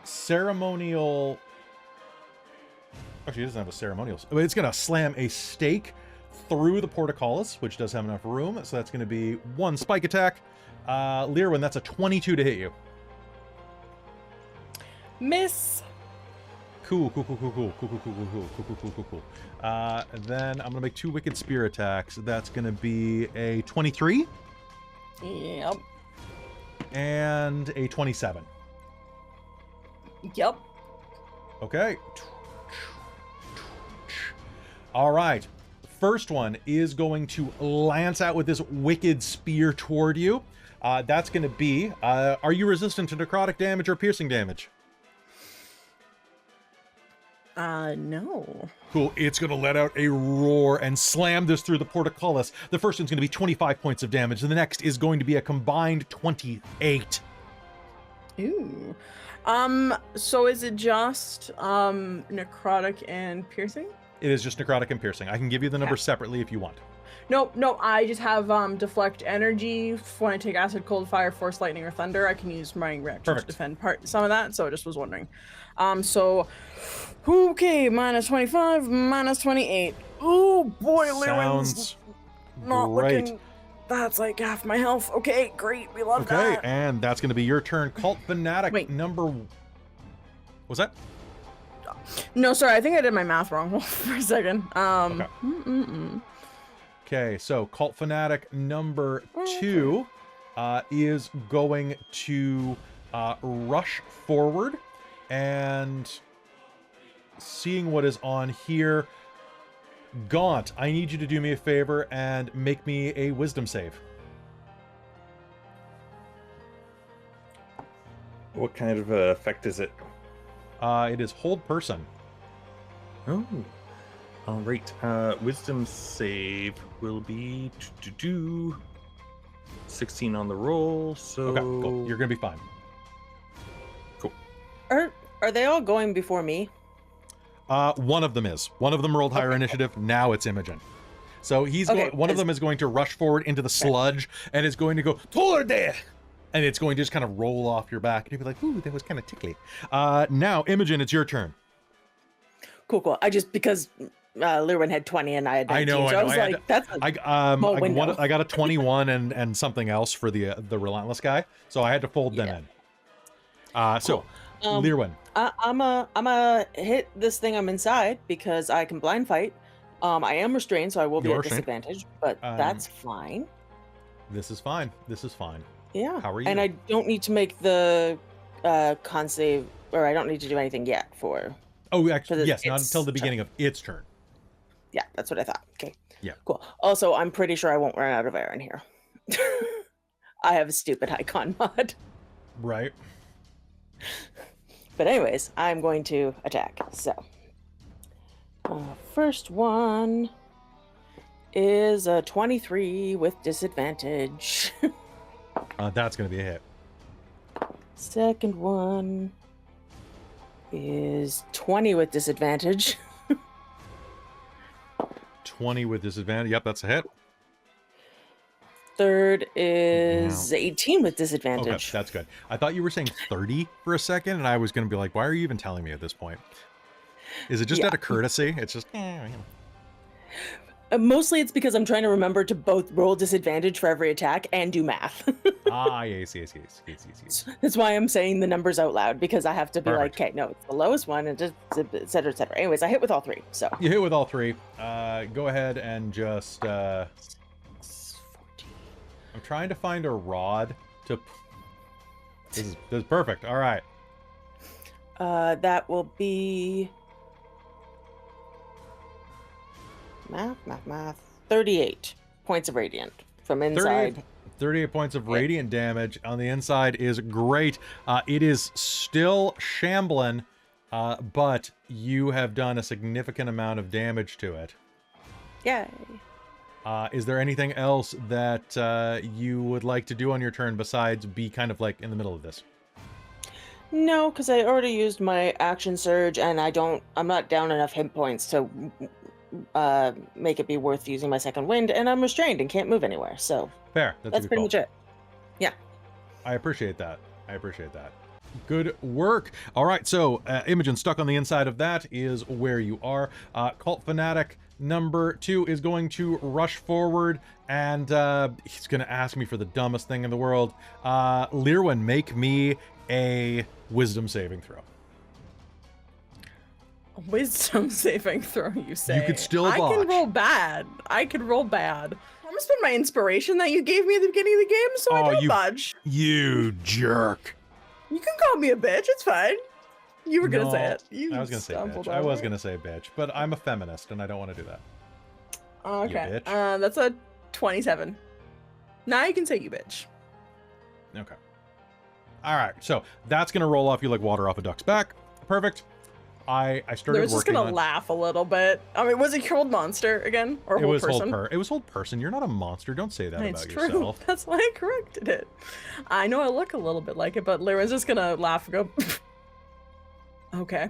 ceremonial... Actually, it doesn't have a ceremonial... But it's going to slam a stake through the portcullis, which does have enough room, so that's going to be one spike attack. Lir'wen, that's a 22 to hit you. Miss. Cool. Then I'm gonna make two wicked spear attacks. That's gonna be a 23. Yep. And a 27. Yep. Okay. All right. First one is going to lance out with this wicked spear toward you. That's going to be, are you resistant to necrotic damage or piercing damage? No. Cool. It's going to let out a roar and slam this through the portcullis. The first one's going to be 25 points of damage, and the next is going to be a combined 28. Ooh. So is it just, necrotic and piercing? It is just necrotic and piercing. I can give you the number separately if you want. No, I just have deflect energy. When I take acid, cold, fire, force, lightning, or thunder, I can use my reaction to defend some of that. So I just was wondering. So, okay, minus 25, minus 28. Ooh, boy, Lir'wen's not looking That's like half my health. Okay, great. We love Okay, that. and that's going to be your turn. Cult Fanatic Wait. number... Was that? No, sorry. I think I did my math wrong for a second. Okay. Mm-mm-mm. Okay, so Cult Fanatic number 2 is going to rush forward, and seeing what is on here, Gaunt, I need you to do me a favor and make me a wisdom save. What kind of effect is it? It is hold person. Oh. All right. Wisdom save will be 16 on the roll. So Okay, cool. You're gonna be fine. Are they all going before me? One of them is. One of them rolled higher initiative. Now it's Imogen. So he's Okay, one of them is going to rush forward into the sludge and is going to go Toiledana, and it's going to just kind of roll off your back, and you'll be like, "Ooh, that was kind of tickly." Now, Imogen, it's your turn. Cool. I just because Lir'wen had 20 and I had 19, I so know. I was like, that's a small window. I got a 21 and something else for the relentless guy, so I had to fold them in. So, Lir'wen. I'm a hit this thing I'm inside because I can blind fight. I am restrained, so I will be You are at restrained. disadvantage, but that's fine. This is fine. This is fine. Yeah. How are you? And I don't need to make the con save, or I don't need to do anything yet for. Oh, actually, the- yes, not its until the turn. beginning of its turn. Yeah, that's what I thought. Okay. Yeah. Cool. Also, I'm pretty sure I won't run out of air in here. I have a stupid icon mod. Right. But anyways, I'm going to attack. So, first one is a 23 with disadvantage. That's going to be a hit. Second one is 20 with disadvantage. 20 with disadvantage. Yep, that's a hit. Third is 18 with disadvantage. Okay, that's good. I thought you were saying 30 for a second, and I was going to be like, why are you even telling me at this point? Is it just Yeah. out of courtesy? It's just, Mostly it's because I'm trying to remember to both roll disadvantage for every attack and do math. yes. That's why I'm saying the numbers out loud, because I have to be Perfect. like, okay, no, it's the lowest one, and just et cetera, et cetera. Anyways, I hit with all three, so. You hit with all three. Go ahead and just, I'm trying to find a rod to, this is perfect. All right. That will be math. 38 points of radiant from inside. 38 points of radiant damage on the inside is great. It is still shambling, but you have done a significant amount of damage to it. Yay. Is there anything else that you would like to do on your turn besides be kind of like in the middle of this? No, because I already used my action surge, and I'm not down enough hit points to make it be worth using my second wind, and I'm restrained and can't move anywhere. So Fair. that's a good pretty call. much it. Yeah. I appreciate that. Good work. All right, so Imogen, stuck on the inside of that is where you are. Cult Fanatic number 2 is going to rush forward, and he's going to ask me for the dumbest thing in the world. Lir'wen, make me a wisdom saving throw. A wisdom saving throw, you say? You could still I botch. can roll bad. I could roll bad. I'm gonna spend my inspiration that you gave me at the beginning of the game, so I don't budge. You jerk. You can call me a bitch. It's fine. You were gonna say No, it. You I was going to say stumbled bitch. I was over it. going to say bitch, but I'm a feminist, and I don't want to do that. Okay. bitch. That's a 27. Now you can say you bitch. Okay. All right, so that's going to roll off you like water off a duck's back. Perfect. I started They're just working gonna on... laugh a little bit. I mean, was it hold monster again, or It hold was person? It was hold person. You're not a monster. Don't say that It's about true. yourself. That's why I corrected it. I know I look a little bit like it, but Lir'wen's just gonna laugh and go. Okay.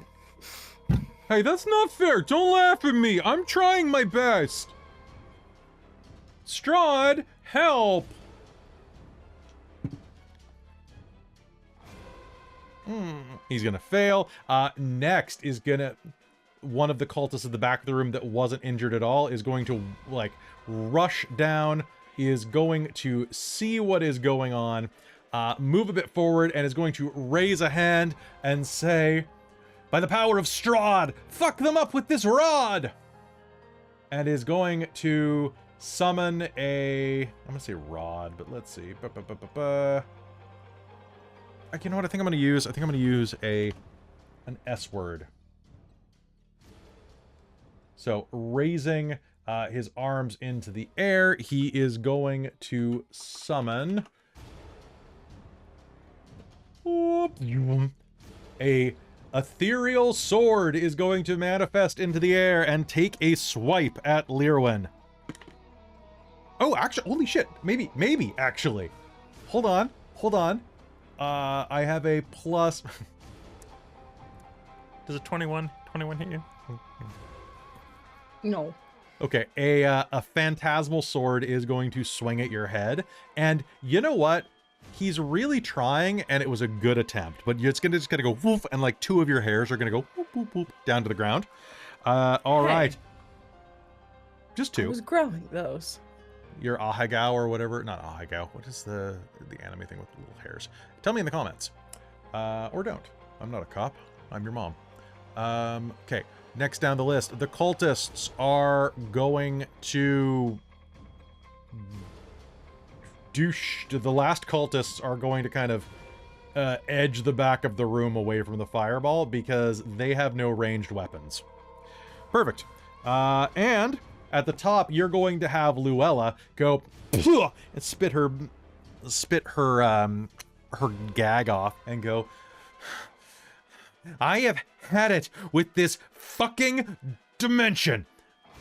Hey, that's not fair. Don't laugh at me. I'm trying my best. Strahd, help. He's gonna fail. Next is gonna... One of the cultists at the back of the room that wasn't injured at all is going to, like, rush down is going to see what is going on, move a bit forward, and is going to raise a hand and say, "By the power of Strahd, fuck them up with this rod!" And is going to summon a... I'm going to say rod, but let's see. You know what I think I'm going to use? I think I'm going to use an S word. So, raising his arms into the air, he is going to summon... a ethereal sword is going to manifest into the air and take a swipe at Lir'wen. Oh, actually, holy shit. Maybe, actually. Hold on. I have a plus... Does a 21 hit you? No. Okay, a phantasmal sword is going to swing at your head, and you know what? He's really trying, and it was a good attempt, but it's just gonna go woof, and like 2 of your hairs are gonna go whoop, whoop, whoop, down to the ground. All right. Just 2. I was growing those. Your ahagao or whatever. Not ahagao. What is the anime thing with the little hairs? Tell me in the comments. Or don't. I'm not a cop. I'm your mom. Okay. Next down the list. The cultists are going to... The last cultists are going to kind of edge the back of the room away from the fireball because they have no ranged weapons. Perfect. And at the top, you're going to have Luella go and spit her gag off and go, "I have had it with this fucking dimension,"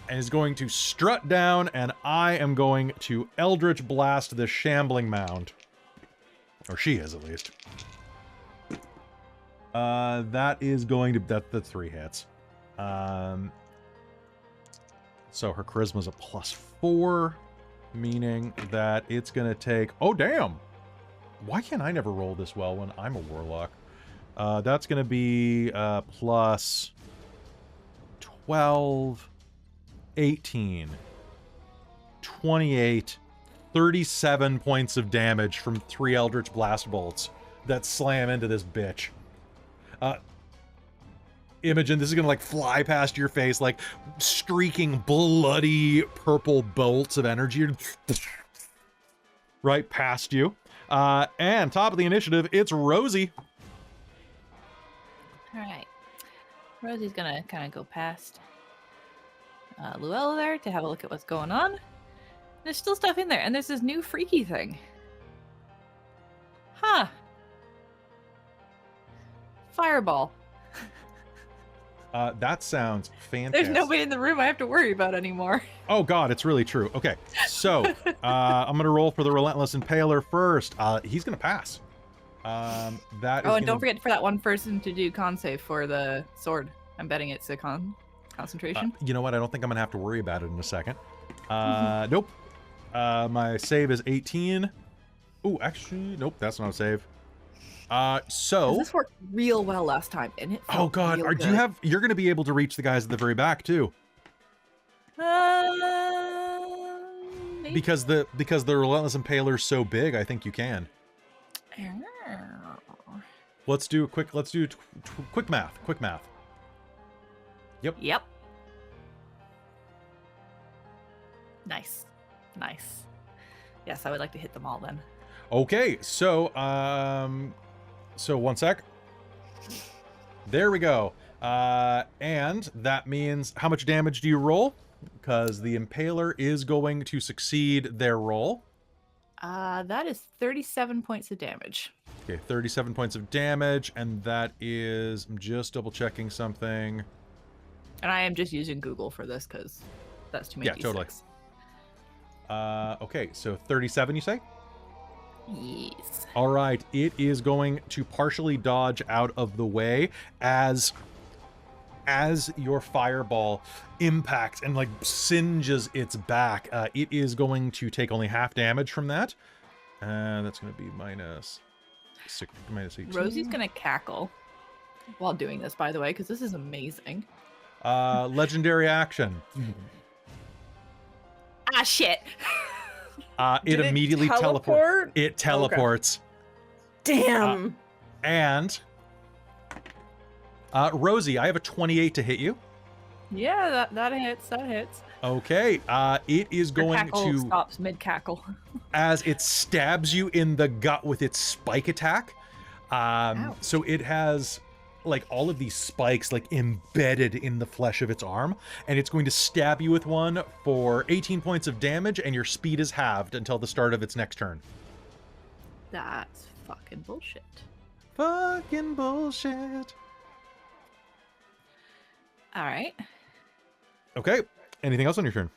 and is going to strut down, and I am going to Eldritch Blast this shambling mound. Or she is, at least. That is going to... That's 3 hits. So her charisma's a +4, meaning that it's going to take... Oh, damn! Why can't I never roll this well when I'm a warlock? That's going to be plus 12... 18, 28, 37 points of damage from 3 Eldritch Blast bolts that slam into this bitch. Imogen, this is gonna like fly past your face like streaking bloody purple bolts of energy right past you. And top of the initiative, it's Rosie. All right. Rosie's gonna kind of go past Luella there to have a look at what's going on. There's still stuff in there, and there's this new freaky thing. Huh. Fireball. That sounds fantastic. There's nobody in the room I have to worry about anymore. Oh god, it's really true. Okay, so I'm gonna roll for the Relentless Impaler first. He's gonna pass. That is and don't forget for that one person to do con save for the sword. I'm betting it's a concentration. You know what? I don't think I'm gonna have to worry about it in a second. Nope. My save is 18. Oh, actually, nope. That's not a save. So this worked real well last time, and it. Oh god, do you have? You're gonna be able to reach the guys at the very back too. Maybe? Because the Relentless Impaler's so big, I think you can. Let's do quick math. Quick math. Yep. Nice. Yes, I would like to hit them all then. Okay, so one sec. There we go. And that means how much damage do you roll? Because the Impaler is going to succeed their roll. That is 37 points of damage. Okay, 37 points of damage, and that is... I'm just double-checking something. And I am just using Google for this, because that's too many Yeah, totally. Okay, so 37, you say? Yes. All right, it is going to partially dodge out of the way as your fireball impacts and like singes its back. It is going to take only half damage from that. That's going to be minus 18. Rosie's going to cackle while doing this, by the way, because this is amazing. Legendary action. Ah, shit. It Did immediately teleport? It teleports. Damn. And Rosie, I have a 28 to hit you. Yeah, that hits. That hits. Okay. It is Her going cackle to stops mid cackle. as it stabs you in the gut with its spike attack. Ouch. So it has like all of these spikes like embedded in the flesh of its arm, and it's going to stab you with one for 18 points of damage, and your speed is halved until the start of its next turn. That's fucking bullshit. Fucking bullshit. All right. Okay. Anything else on your turn?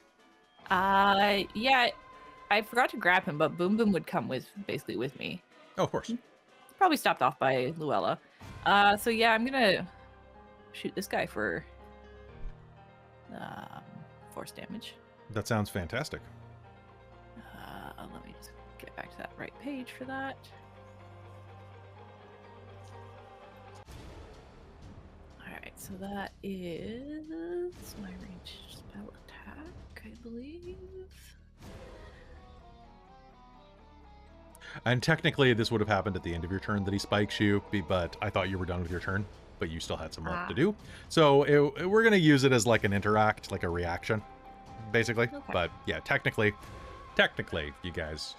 Yeah, I forgot to grab him, but Boom Boom would come basically with me. Oh, of course. Probably stopped off by Luella. So yeah, I'm gonna shoot this guy for force damage. That sounds fantastic. Let me just get back to that right page for that. Alright, so that is my range spell attack, I believe. And technically, this would have happened at the end of your turn that he spikes you, but I thought you were done with your turn, but you still had some work to do. So we're going to use it as like an interact, like a reaction, basically. Okay. But yeah, technically, you guys,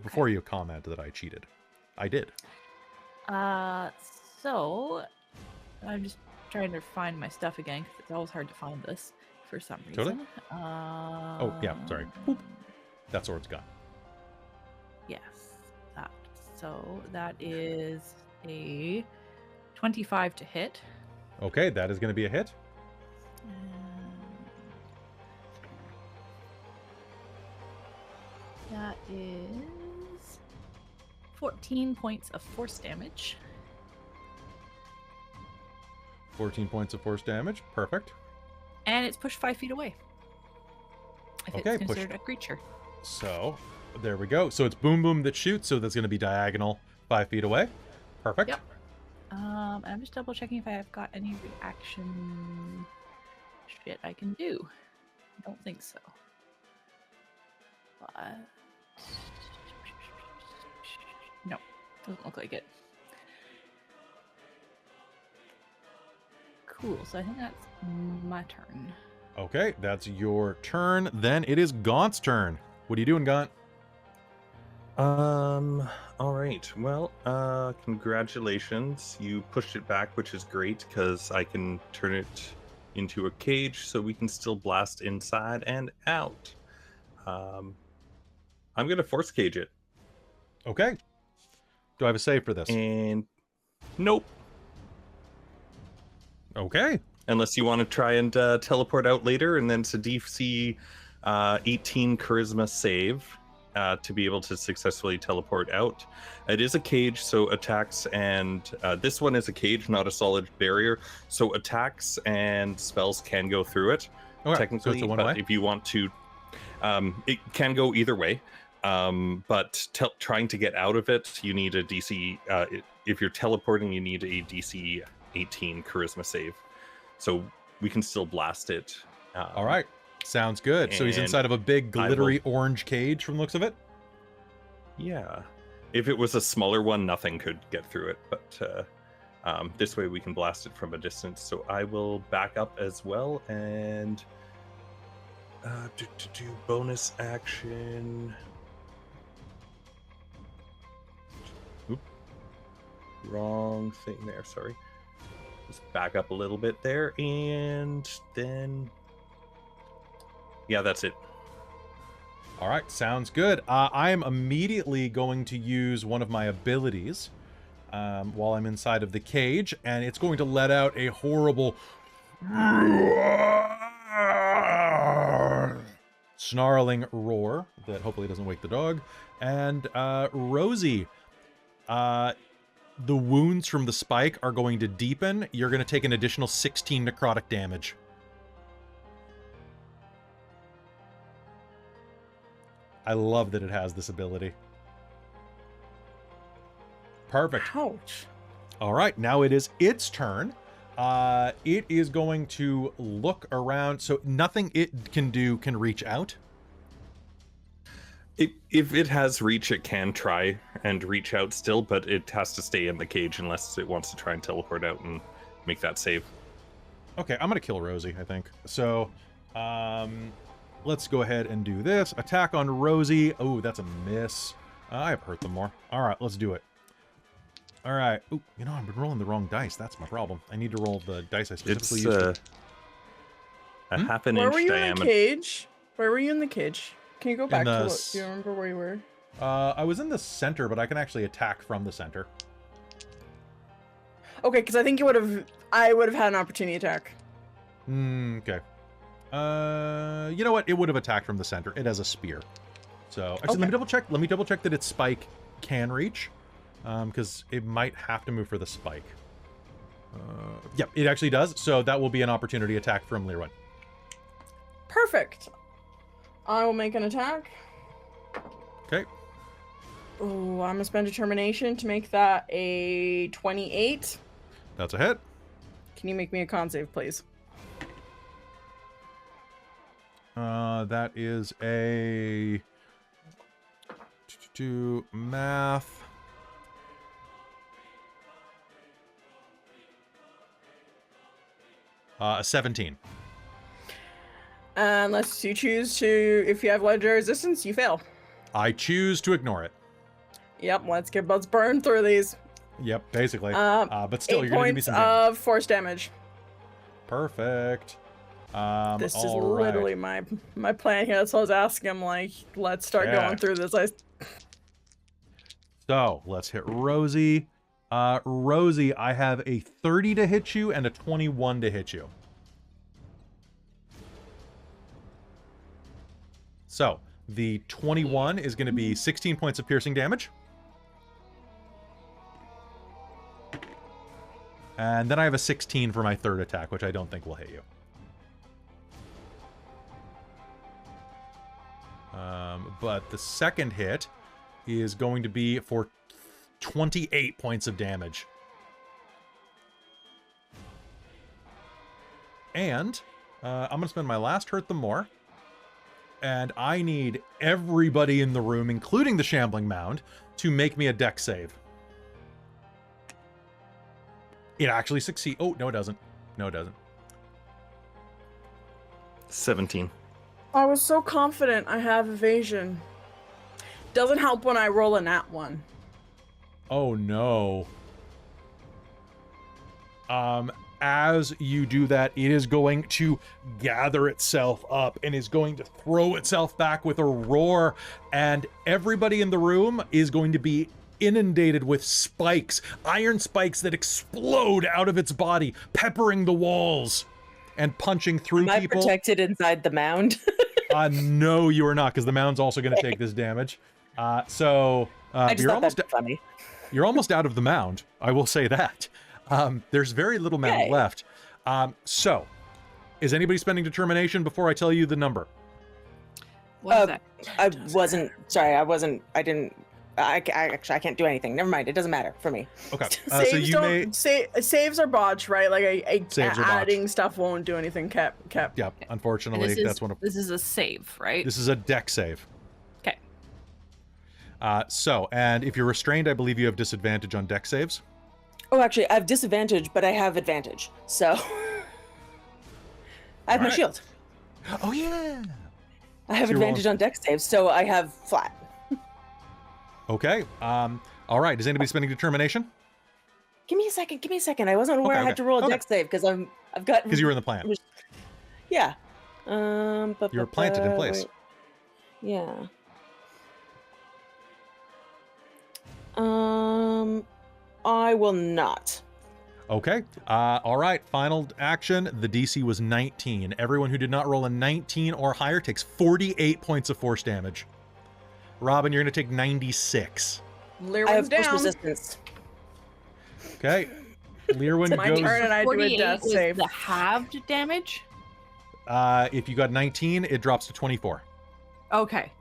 before you comment that I cheated, I did. So I'm just trying to find my stuff again because it's always hard to find this for some reason. Totally. Oh, yeah, sorry. Boop. That sword's gone. Yes, that. So that is a 25 to hit. Okay, that is going to be a hit. That is 14 points of force damage. 14 points of force damage. Perfect. And it's pushed 5 feet away. If Okay, it's considered pushed. a creature. So there we go. So it's Boom Boom that shoots, so that's going to be diagonal 5 feet away. Perfect. Yep. I'm just double checking if I have got any reaction shit I can do. I don't think so. But no, doesn't look like it. Cool. So I think that's my turn. Okay, that's your turn. Then it is Gaunt's turn. What are you doing, Gaunt? All right. Well, congratulations. You pushed it back, which is great because I can turn it into a cage so we can still blast inside and out. I'm going to force cage it. Okay. Do I have a save for this? And nope. Okay. Unless you want to try and teleport out later, and then it's a DC 18 charisma save to be able to successfully teleport out. It is a cage, so attacks and this one is a cage, not a solid barrier. So attacks and spells can go through it. Okay, Technically, so it's a one but way? if you want to, it can go either way. But trying to get out of it, you need a DC. If you're teleporting, you need a DC 18 charisma save. So we can still blast it. All right. Sounds good. So he's and inside of a big glittery orange cage from the looks of it? Yeah. If it was a smaller one, nothing could get through it. But this way we can blast it from a distance. So I will back up as well and do bonus action. Oop. Wrong thing there, sorry. Just back up a little bit there, and then yeah, that's it. All right. Sounds good. I am immediately going to use one of my abilities while I'm inside of the cage, and it's going to let out a horrible snarling roar that hopefully doesn't wake the dog. And Rosie, the wounds from the spike are going to deepen. You're going to take an additional 16 necrotic damage. I love that it has this ability. Perfect. Ouch. All right, now it is its turn. It is going to look around. So nothing it can do can reach out. If it has reach, it can try and reach out still, but it has to stay in the cage unless it wants to try and teleport out and make that save. Okay, I'm gonna kill Rosie, I think. So, let's go ahead and do this. Attack on Rosie. Oh, that's a miss. I've hurt them more. All right, let's do it. All right. Oh, you know, I've been rolling the wrong dice. That's my problem. I need to roll the dice I specifically It's used. a half an Where inch were you in the diameter. cage? Where were you in the cage? Can you go back to the what? Do you remember where you were? I was in the center, but I can actually attack from the center. Okay, because I think I would have had an opportunity attack. Okay. You know what? It would have attacked from the center. It has a spear. So, actually, let me double check. Let me double check that its spike can reach, because it might have to move for the spike. Yep, it actually does. So that will be an opportunity attack from Lir'wen. Perfect. I will make an attack. Okay. Oh, I'm gonna spend determination to make that a 28. That's a hit. Can you make me a con save, please? That is a... math. A 17. Unless you choose to, if you have legendary resistance, you fail. I choose to ignore it. Yep, let's burn through these. Yep, basically. But still, 8 you're gonna give me points some damage. of force damage. Perfect. This is all right. literally my plan here. That's what I was asking him, like, let's start Yeah. going through this. So, let's hit Rosie. Rosie, I have a 30 to hit you and a 21 to hit you. So, the 21 is going to be 16 points of piercing damage. And then I have a 16 for my third attack, which I don't think will hit you. But the second hit is going to be for 28 points of damage. And I'm going to spend my last hurt them more. And I need everybody in the room, including the Shambling Mound, to make me a dex save. It actually succeeds. Oh, no, it doesn't. No, it doesn't. 17. I was so confident I have evasion. Doesn't help when I roll a nat 1. Oh, no. As you do that, it is going to gather itself up and is going to throw itself back with a roar, and everybody in the room is going to be inundated with spikes, iron spikes that explode out of its body, peppering the walls and punching through Am I people. protected inside the mound? No, you are not, because the mound's also going to take this damage. I just you're thought almost that'd be funny. you're almost out of the mound. I will say that. There's very little mound Okay. left. So, is anybody spending determination before I tell you the number? What is that? I wasn't. Sorry, I wasn't. I didn't. I can't do anything. Never mind. It doesn't matter for me. Okay. Saves So you don't may. saves are botched, right? Like Saves are adding stuff won't do anything. Cap. Yeah. And Unfortunately, that's one of. this is a save, right? This is a deck save. Okay. So, and if you're restrained, I believe you have disadvantage on deck saves. Oh, actually, I have disadvantage, but I have advantage. So I have my Alright. shield. Oh yeah. I have So you're advantage on dex saves, so I have flat. Okay. All right. Is anybody spending determination? Give me a second. Give me a second. I wasn't aware Okay, I had okay, to roll a okay. dex save because I've got. Because you were in the plant. Yeah. You were planted in place. wait. Yeah. I will not. Okay. All right. Final action. The DC was 19. Everyone who did not roll a 19 or higher takes 48 points of force damage. Robin, you're going to take 96. I Lir'wen's have force down. resistance. Okay. Lir'wen My goes. turn and I do a 48 death was save. the halved damage. If you got 19, it drops to 24. Okay.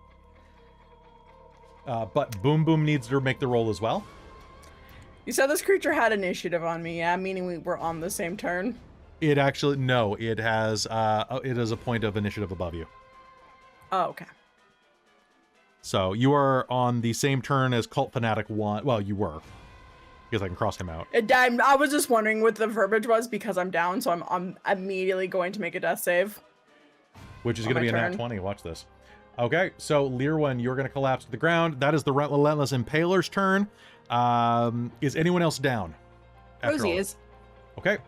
But Boom Boom needs to make the roll as well. You said this creature had initiative on me, yeah? Meaning we were on the same turn? It actually no. It has a point of initiative above you. Oh, okay. So you are on the same turn as Cult Fanatic 1. Well, you were. Because I can cross him out. I was just wondering what the verbiage was because I'm down, so I'm immediately going to make a death save. Which is going to be a nat 20. Watch this. Okay, so Lir'wen, you're going to collapse to the ground. That is the Relentless Impaler's turn. Is anyone else down? Rosie is. Okay.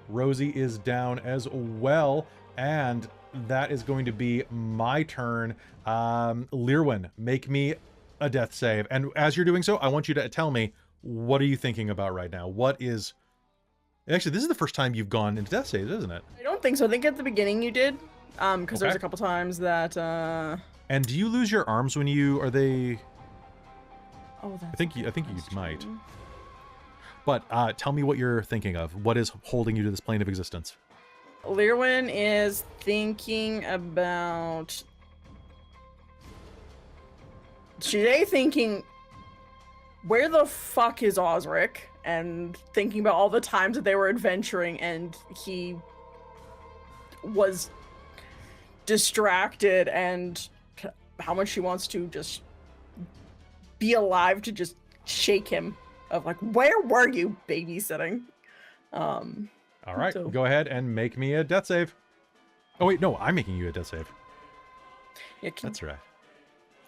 Rosie is down as well. And that is going to be my turn. Lir'wen, make me a death save. And as you're doing so, I want you to tell me, what are you thinking about right now? What is... Actually, this is the first time you've gone into death saves, isn't it? I don't think so. I think at the beginning you did. Because Okay. there's a couple times that... And do you lose your arms when you... Are they... Oh, that's I think you true. might. But tell me what you're thinking of. What is holding you to this plane of existence? Lir'wen is thinking about... She's thinking, where the fuck is Osric? And thinking about all the times that they were adventuring and he was distracted and how much she wants to just be alive to just shake him of like, where were you babysitting? All right, so- go ahead and make me a death save. Oh wait, no, I'm making you a death save. Yeah, That's right.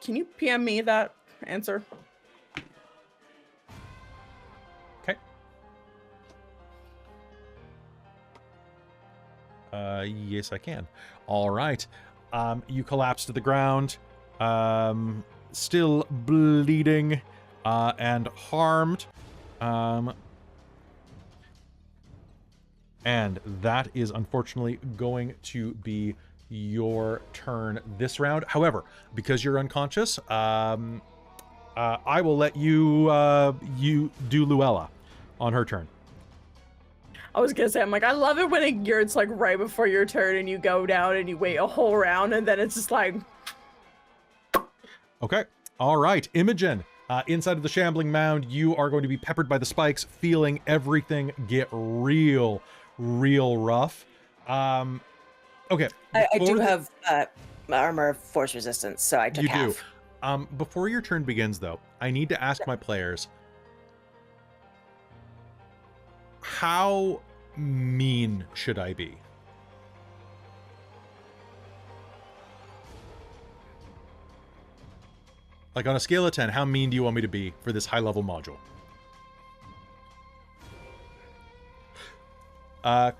can you PM me that answer? Okay. Yes, I can. All right. You collapse to the ground, still bleeding and harmed. And that is unfortunately going to be your turn this round. However, because you're unconscious, I will let you you do Luella on her turn. I was gonna say, I'm like, I love it when it's like right before your turn and you go down and you wait a whole round and then it's just like... Okay. All right. Imogen, inside of the shambling mound, you are going to be peppered by the spikes, feeling everything get real rough. Okay. I do have armor of force resistance, so I took You half. do. Before your turn begins, though, I need to ask my players, how mean should I be? Like on a scale of 10, how mean do you want me to be for this high-level module?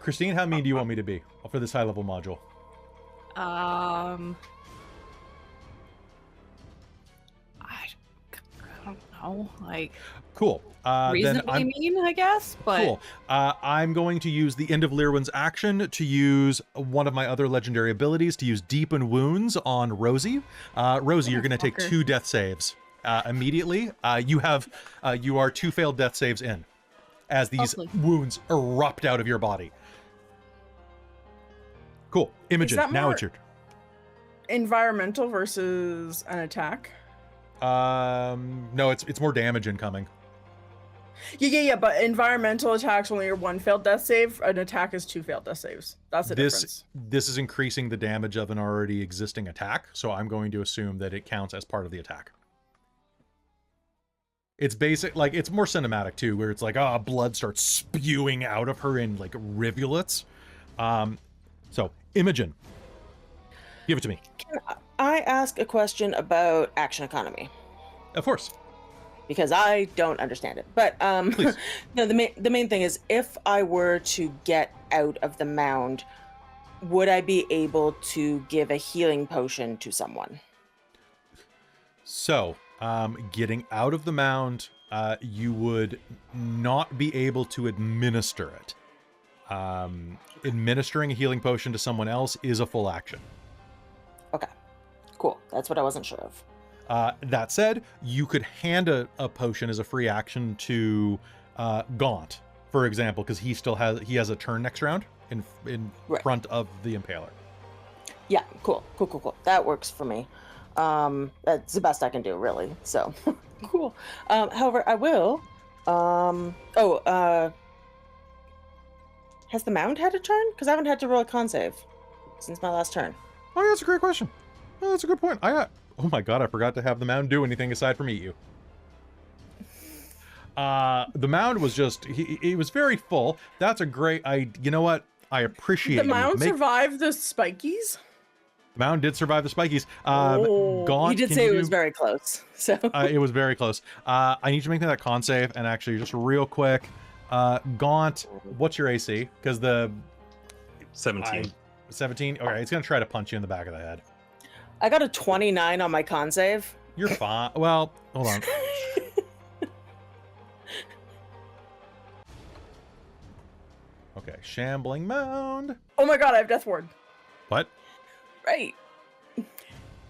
Christine, how mean do you want me to be for this high-level module? I don't know. Like, Cool. Then reasonably mean, I guess. But cool. I'm going to use the end of Lir'wen's action to use one of my other legendary abilities to use Deepen Wounds on Rosie. Rosie, you're going to take 2 death saves immediately. You are 2 failed death saves in as these Lovely. wounds erupt out of your body. Cool. Imogen, that now more- it's your turn. Environmental versus an attack. No, it's more damage incoming. Yeah, but environmental attacks only are 1 failed death save. An attack is 2 failed death saves. That's the difference. This is increasing the damage of an already existing attack, so I'm going to assume that it counts as part of the attack. It's basic, like, it's more cinematic too, where it's like, blood starts spewing out of her in like rivulets. So Imogen, give it to me. Can I ask a question about action economy? Of course. Because I don't understand it. But Please. no, the main thing is, if I were to get out of the mound, would I be able to give a healing potion to someone? So, getting out of the mound, you would not be able to administer it. Administering a healing potion to someone else is a full action. Okay, cool. That's what I wasn't sure of. That said, you could hand a potion as a free action to Gaunt, for example, because he has a turn next round in Right. front of the Impaler. Yeah, cool. That works for me. That's the best I can do, really. So, cool. However, I will. Has the mound had a turn? Because I haven't had to roll a con save since my last turn. Oh, yeah, that's a great question. Oh, that's a good point. Oh my god, I forgot to have the mound do anything aside from eat you. The mound was just, he was very full. That's a great, you know what? I appreciate The mound you. survived the spikies? The mound did survive the spikies. Oh. Gaunt, You did can say it do- was very close, so it was very close. I need you to make that con save, and actually, just real quick, Gaunt, what's your AC? Because the 17. 17. Okay, it's gonna try to punch you in the back of the head. I got a 29 on my con save. You're fine. Well, hold on. Okay, shambling mound. Oh my god, I have Death Ward. What? Right.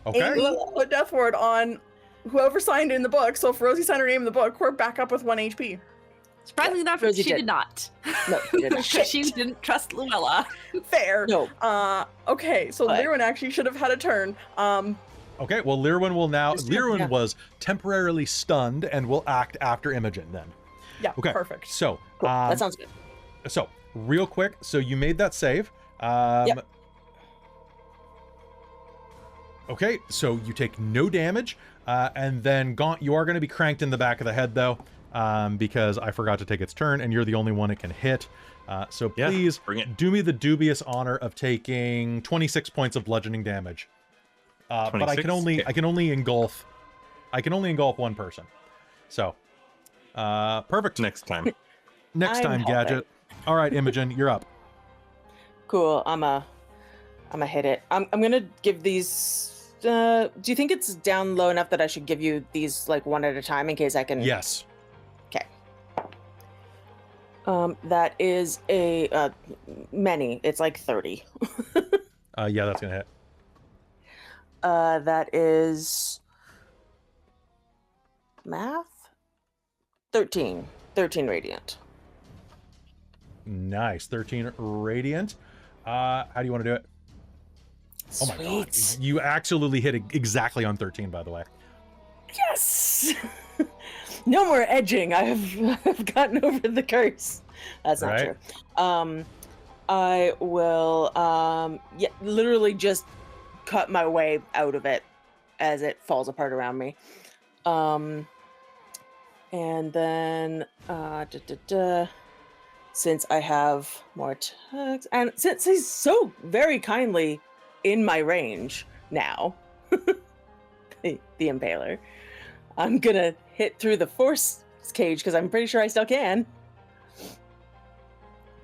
Okay. Amy put Death Ward on whoever signed in the book, so if Rosie signed her name in the book, we're back up with 1 HP. Surprisingly enough, Rosie she did. did not. No, you didn't. Because she didn't trust Luella. Fair. No. Okay, so But- Lir'wen actually should have had a turn. Okay, well, Lir'wen will now... Just gonna- Lir'wen yeah. was temporarily stunned and will act after Imogen then. Yeah, Okay, perfect. so... Cool. That sounds good. So, real quick, so you made that save. Yep. Okay, so you take no damage, and then Gaunt, you are going to be cranked in the back of the head, though, because I forgot to take its turn, and you're the only one it can hit. So Yeah, please, bring it. do me the dubious honor of taking 26 points of bludgeoning damage. But I 26? can only, Okay. I can only engulf one person. So, perfect. Next time. Next I'm time, helping. Gadget. All right, Imogen, you're up. Cool. I'ma hit it. I'm gonna give these. Do you think it's down low enough that I should give you these like one at a time in case I can? Yes. Okay. That is a many. It's like 30. Yeah, that's gonna hit. That is math. 13 radiant. Nice. 13 radiant. How do you want to do it? Oh my god. Sweet. You absolutely hit it exactly on 13, by the way. Yes. No more edging. I've gotten over the curse. That's not Right. true. I will yeah, literally just cut my way out of it as it falls apart around me. And then since I have more attacks, and since he's so very kindly in my range now, the Impaler, I'm gonna hit through the Force cage because I'm pretty sure I still can.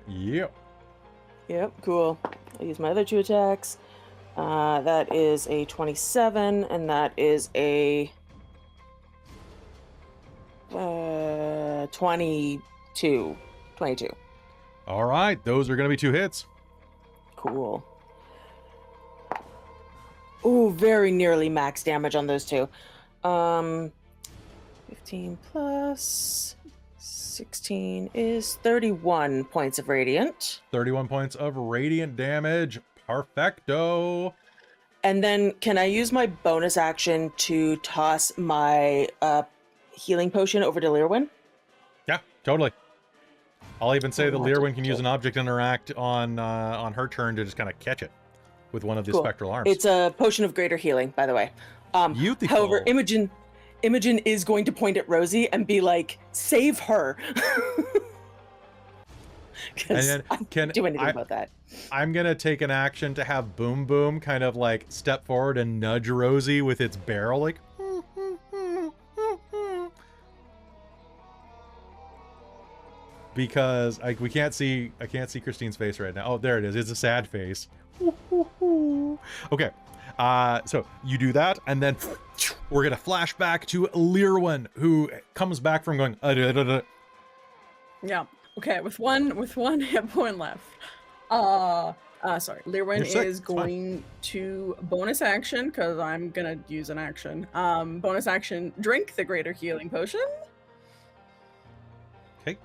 Yep. Yep, cool. I'll use my other 2 attacks. That is a 27, and that is a 22. All right. Those are going to be 2 hits. Cool. Ooh, very nearly max damage on those 2. 15 plus 16 is 31 points of radiant. 31 points of radiant damage. Perfecto. And then can I use my bonus action to toss my healing potion over to Lir'wen? Yeah, totally. I'll even say that Oh, Lir'wen can use an object interact on her turn to just kind of catch it with one of the Cool. spectral arms. It's a potion of greater healing, by the way. Beautiful. However, Imogen is going to point at Rosie and be like, "Save her." Because And then I can can't do anything I- about that. I'm going to take an action to have Boom Boom kind of like step forward and nudge Rosie with its barrel, like. Because I can't see Christine's face right now. Oh, there it is. It's a sad face. Okay. So you do that, and then we're gonna flash back to Lir'wen, who comes back from going. Yeah. Okay, with one hit point left. Sorry. Lir'wen You're sick, is it's fine. going to bonus action because I'm gonna use an action. Bonus action, drink the greater healing potion. Okay.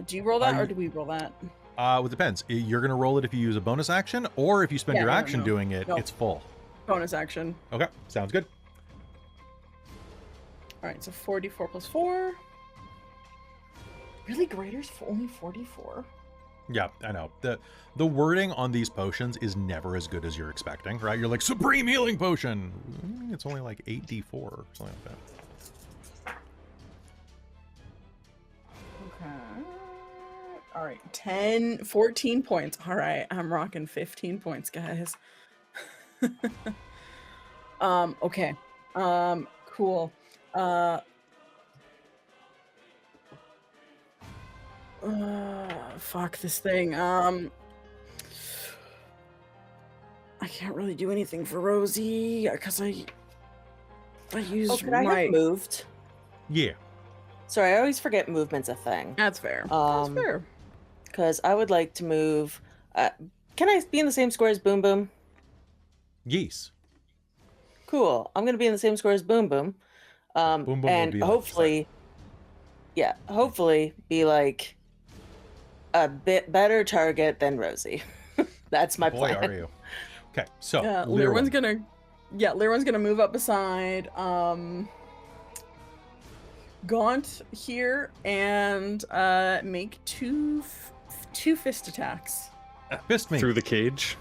Do you roll that Are or you- do we roll that? Well, it depends. You're gonna roll it if you use a bonus action, or if you spend Yeah, your no, action no. doing it, No. it's full. Bonus action. Okay, sounds good. All right, so 44 plus 4. Really, greater's for only 44? Yeah, I know. The wording on these potions is never as good as you're expecting, right? You're like, Supreme Healing Potion! It's only like 8d4 or something like that. Okay. All right. 14 points. All right. I'm rocking 15 points, guys. Okay. Cool. Fuck this thing. I can't really do anything for Rosie because I used Could I have moved? Yeah. Sorry, I always forget movement's a thing. That's fair. That's fair. Because I would like to move. Can I be in the same square as Boom Boom? Yes. Cool. I'm gonna be in the same square as Boom Boom. Boom Boom will And be like hopefully, hopefully be like a bit better target than Rosie. That's my Boy, plan. are you. Okay, so Lir'wen's gonna move up beside Gaunt here and make two fist attacks fist me. Through the cage.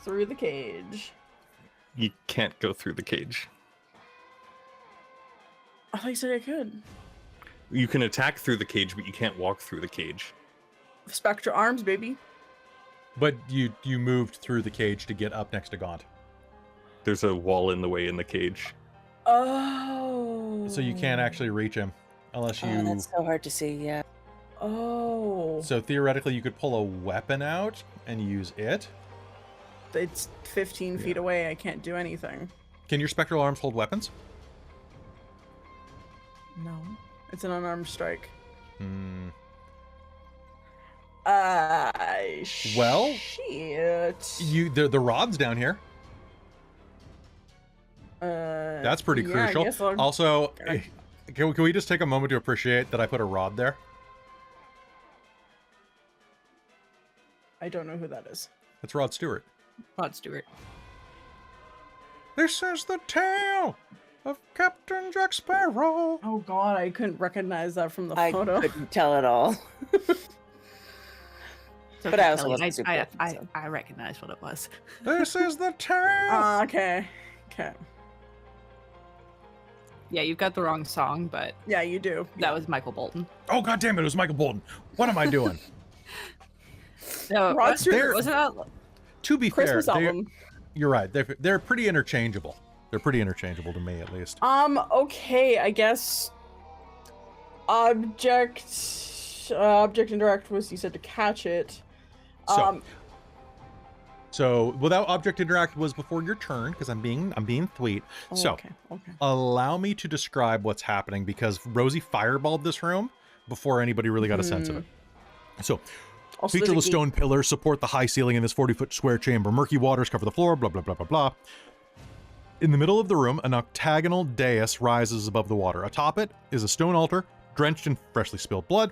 through the cage. You can't go through the cage. I thought you said I could. You can attack through the cage, but you can't walk through the cage. Spectra arms, baby. But you moved through the cage to get up next to Gaunt. There's a wall in the way in the cage. Oh. So you can't actually reach him unless you... Oh, that's so hard to see, yeah. Oh. So theoretically you could pull a weapon out and use it. It's 15 feet away. I can't do anything. Can your spectral arms hold weapons? No. It's an unarmed strike. Hmm. Well, Shit. shit. The rod's down here. That's pretty yeah, I crucial. guess I'll- Also, can we just take a moment to appreciate that I put a rod there? I don't know who that is. That's Rod Stewart. Rod Stewart. This is the tale of Captain Jack Sparrow. Oh god, I couldn't recognize that from the I photo. couldn't tell at all. But I also wasn't super open, so. I recognized what it was. This is the tale. Okay. Okay. Yeah, you've got the wrong song, but Yeah, you do. that was Michael Bolton. Oh god damn it! It was Michael Bolton. What am I doing? No, Rod was Stewart. it that? To be Christmas fair, album. you're right. They're pretty interchangeable. They're pretty interchangeable to me, at least. Okay, I guess object indirect was, you said, to catch it. So without object interact was before your turn, because I'm being sweet. So okay. allow me to describe what's happening, because Rosie fireballed this room before anybody really got a sense of it. So Also, there's a featureless gate. stone pillars support the high ceiling in this 40-foot square chamber. Murky waters cover the floor, blah, blah, blah, blah, blah. In the middle of the room, an octagonal dais rises above the water. Atop it is a stone altar, drenched in freshly spilled blood.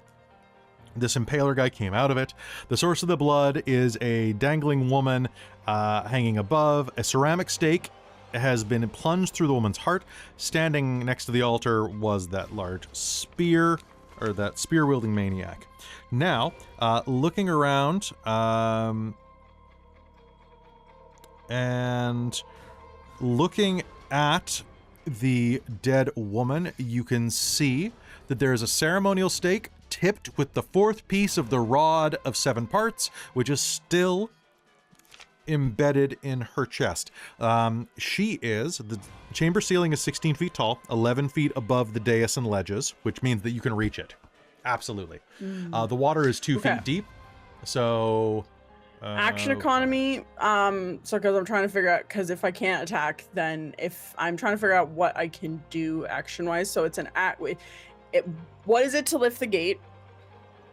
This impaler guy came out of it. The source of the blood is a dangling woman hanging above. A ceramic stake has been plunged through the woman's heart. Standing next to the altar was that large spear, or that spear-wielding maniac. Now, looking around, and looking at the dead woman, you can see that there is a ceremonial stake tipped with the fourth piece of the rod of 7 parts, which is still embedded in her chest. The chamber ceiling is 16 feet tall, 11 feet above the dais and ledges, which means that you can reach it. Absolutely. The water is 2 Okay. feet deep, so... Action economy. So because I'm trying to figure out, because if I can't attack, then if I'm trying to figure out what I can do action wise. So it's an act. What is it to lift the gate?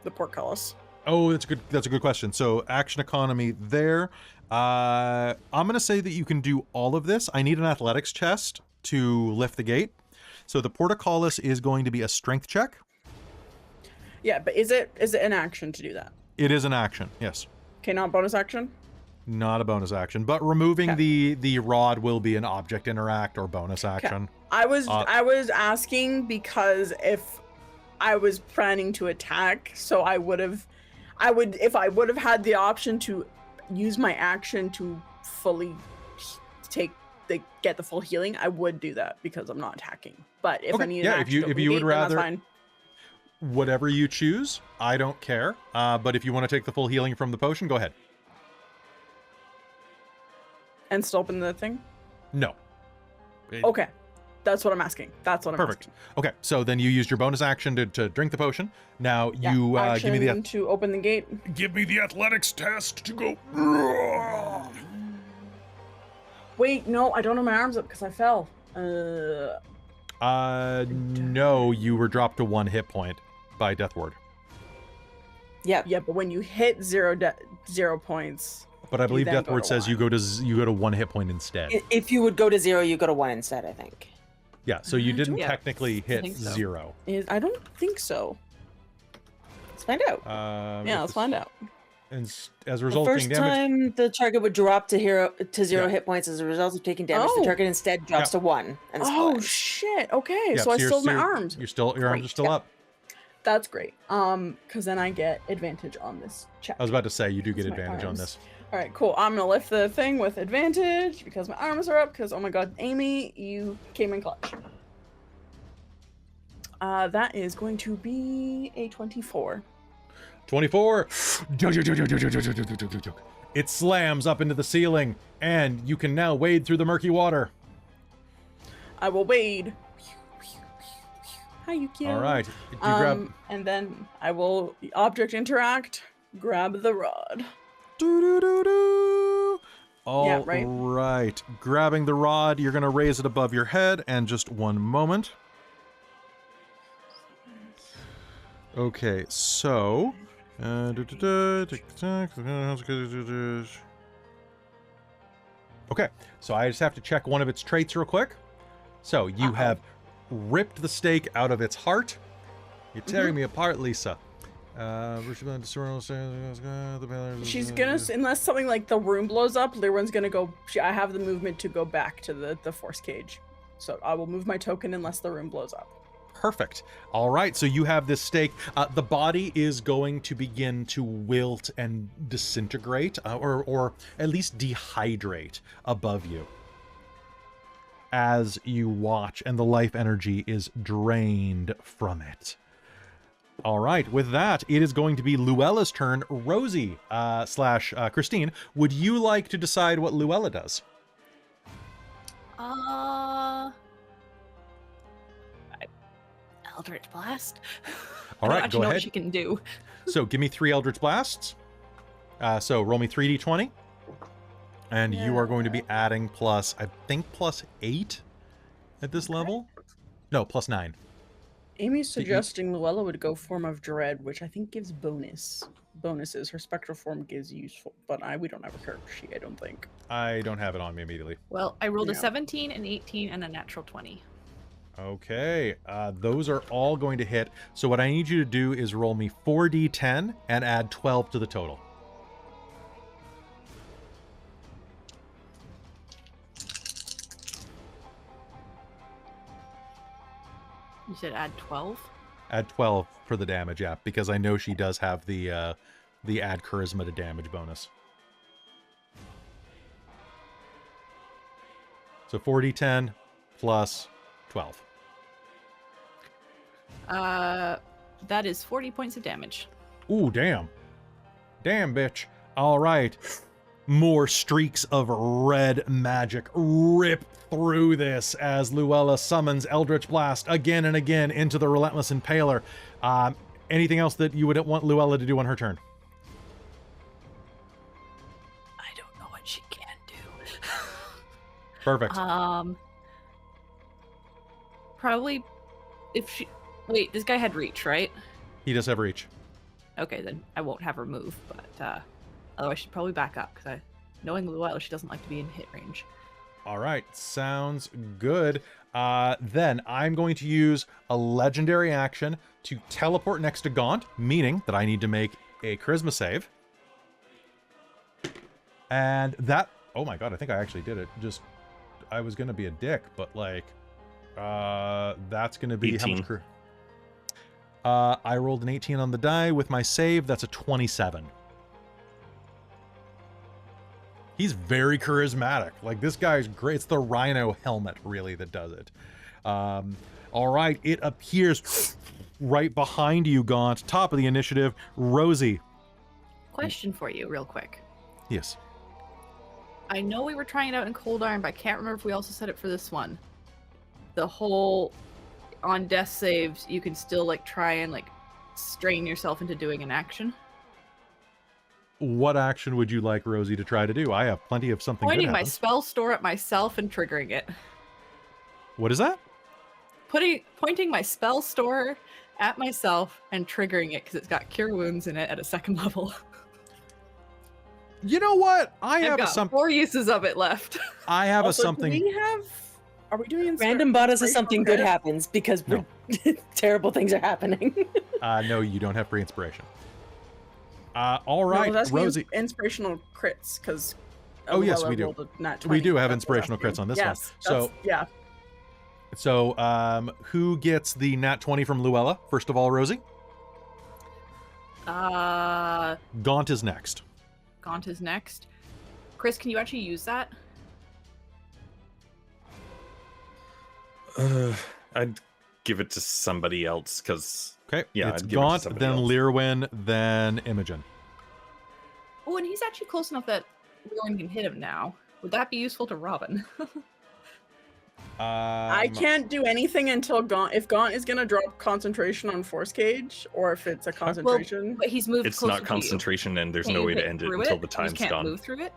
The portcullis. Oh, that's a good question. So action economy there. I'm gonna say that you can do all of this. I need an athletics chest to lift the gate. So the portcullis is going to be a strength check. Yeah, but is it an action to do that? It is an action, yes. Okay, not bonus action. Not a bonus action, but removing the rod will be an object interact or bonus action. I was asking because if I was planning to attack, so I would have. I would, if I would have had the option to use my action to fully get the full healing, I would do that because I'm not attacking. But if I need an action if you would rather, that's fine. Whatever you choose, I don't care. But if you want to take the full healing from the potion, go ahead. And still open the thing? No. Okay. That's what I'm asking. That's what I'm Perfect. asking. Okay, so then you used your bonus action to drink the potion. Now Yeah, you give me the action to open the gate. give me the athletics test to go. Wait, no, I don't have my arms up because I fell. No, you were dropped to 1 hit point by Death Ward. Yeah. Yeah, but when you hit 0 points. But I believe then Death go Ward to says you 1. go to 1 hit point instead. If you would go to 0, you go to 1 instead, I think. Yeah, so you didn't Yeah, technically hit think so. 0. I don't think so. Let's find out. Yeah, let's find out. And as a The result of first taking damage, time the target would drop to 0 Yeah. hit points as a result of taking damage, Oh. the target instead drops to 1. And Oh split. shit. Okay, yeah, so I you're still have my arms. Your arms are Great. still Yeah. up. That's great. Because then I get advantage on this check. I was about to say you do get With my advantage on arms. this. All right, cool. I'm gonna lift the thing with advantage because my arms are up. Because oh my god, Amy, you came in clutch. That is going to be a 24. 24. It slams up into the ceiling, and you can now wade through the murky water. I will wade. Hi, Yukio. All right. You grab. And then I will object interact, grab the rod. All right. right. Grabbing the rod, you're going to raise it above your head, and just one moment. Okay, so. Okay, so I just have to check one of its traits real quick. So you have ripped the stake out of its heart. You're tearing me apart, Lisa. She's gonna, unless something like the room blows up, Lir'wen's gonna go. I have the movement to go back to the force cage, so I will move my token unless the room blows up. Perfect. All right, so you have this stake. The body is going to begin to wilt and disintegrate, or at least dehydrate above you as you watch, and the life energy is drained from it. All right, with that, it is going to be Luella's turn. Rosie slash Christine, would you like to decide what Luella does? Eldritch Blast. All I right, don't actually go know ahead. what she can do. So give me 3 Eldritch Blasts. So roll me 3d20. And you are going to be adding plus, I think, plus 8 at this level. No, plus 9. Amy's suggesting Luella would go form of dread, which I think gives bonuses. Her spectral form gives useful, but we don't have a character sheet, I don't think. I don't have it on me immediately. Well, I rolled a Yeah. 17, an 18, and a natural 20. Okay, those are all going to hit. So what I need you to do is roll me 4d10 and add 12 to the total. You said add 12? Add 12 for the damage, yeah, because I know she does have the add charisma to damage bonus. So 4d10 plus 12. That is 40 points of damage. Ooh, damn. Damn, bitch. All right. More streaks of red magic rip through this as Luella summons Eldritch Blast again and again into the Relentless Impaler. Anything else that you would want Luella to do on her turn? I don't know what she can do. Perfect. Probably if she... Wait, this guy had reach, right? He does have reach. Okay, then I won't have her move, but otherwise she'd probably back up, because knowing Luella, she doesn't like to be in hit range. All right, sounds good. Then I'm going to use a legendary action to teleport next to Gaunt, meaning that I need to make a charisma save. And that... Oh my god, I think I actually did it. Just... I was going to be a dick, but like... that's going to be... 18. How much I rolled an 18 on the die with my save. That's a 27. He's very charismatic. Like, this guy's great. It's the rhino helmet, really, that does it. All right, it appears right behind you, Gaunt. Top of the initiative, Rosie. Question for you, real quick. Yes. I know we were trying it out in Cold Iron, but I can't remember if we also said it for this one. The whole on death saves, you can still like try and like strain yourself into doing an action. What action would you like Rosie to try to do? I have plenty of something good Pointing my happens. spell store at myself and triggering it. What is that? Pointing my spell store at myself and triggering it because it's got cure wounds in it at a 2nd level. You know what? I've got 4 uses of it left. I have Also, a something. Are we doing Random bonuses inspiration something good crit? happens because No. terrible things are happening. No, you don't have free inspiration. All right, No, that's Rosie. inspirational crits because. Oh, yes, we do. We do have inspirational crits on this one. yes, So, yeah. So, who gets the nat 20 from Luella? First of all, Rosie. Gaunt is next. Gaunt is next. Chris, can you actually use that? I'd give it to somebody else because Okay. Yeah, It's I'd give it to Gaunt, somebody then else. Lir'wen, then Imogen. Oh, and he's actually close enough that Lir'wen can hit him now. Would that be useful to Robin? I can't do anything until Gaunt. If Gaunt is gonna drop concentration on Force Cage, or if it's a concentration, But he's moved it's closer not to you. concentration and there's Can't no you way to hit end it through until the You time's can't gone. move through it?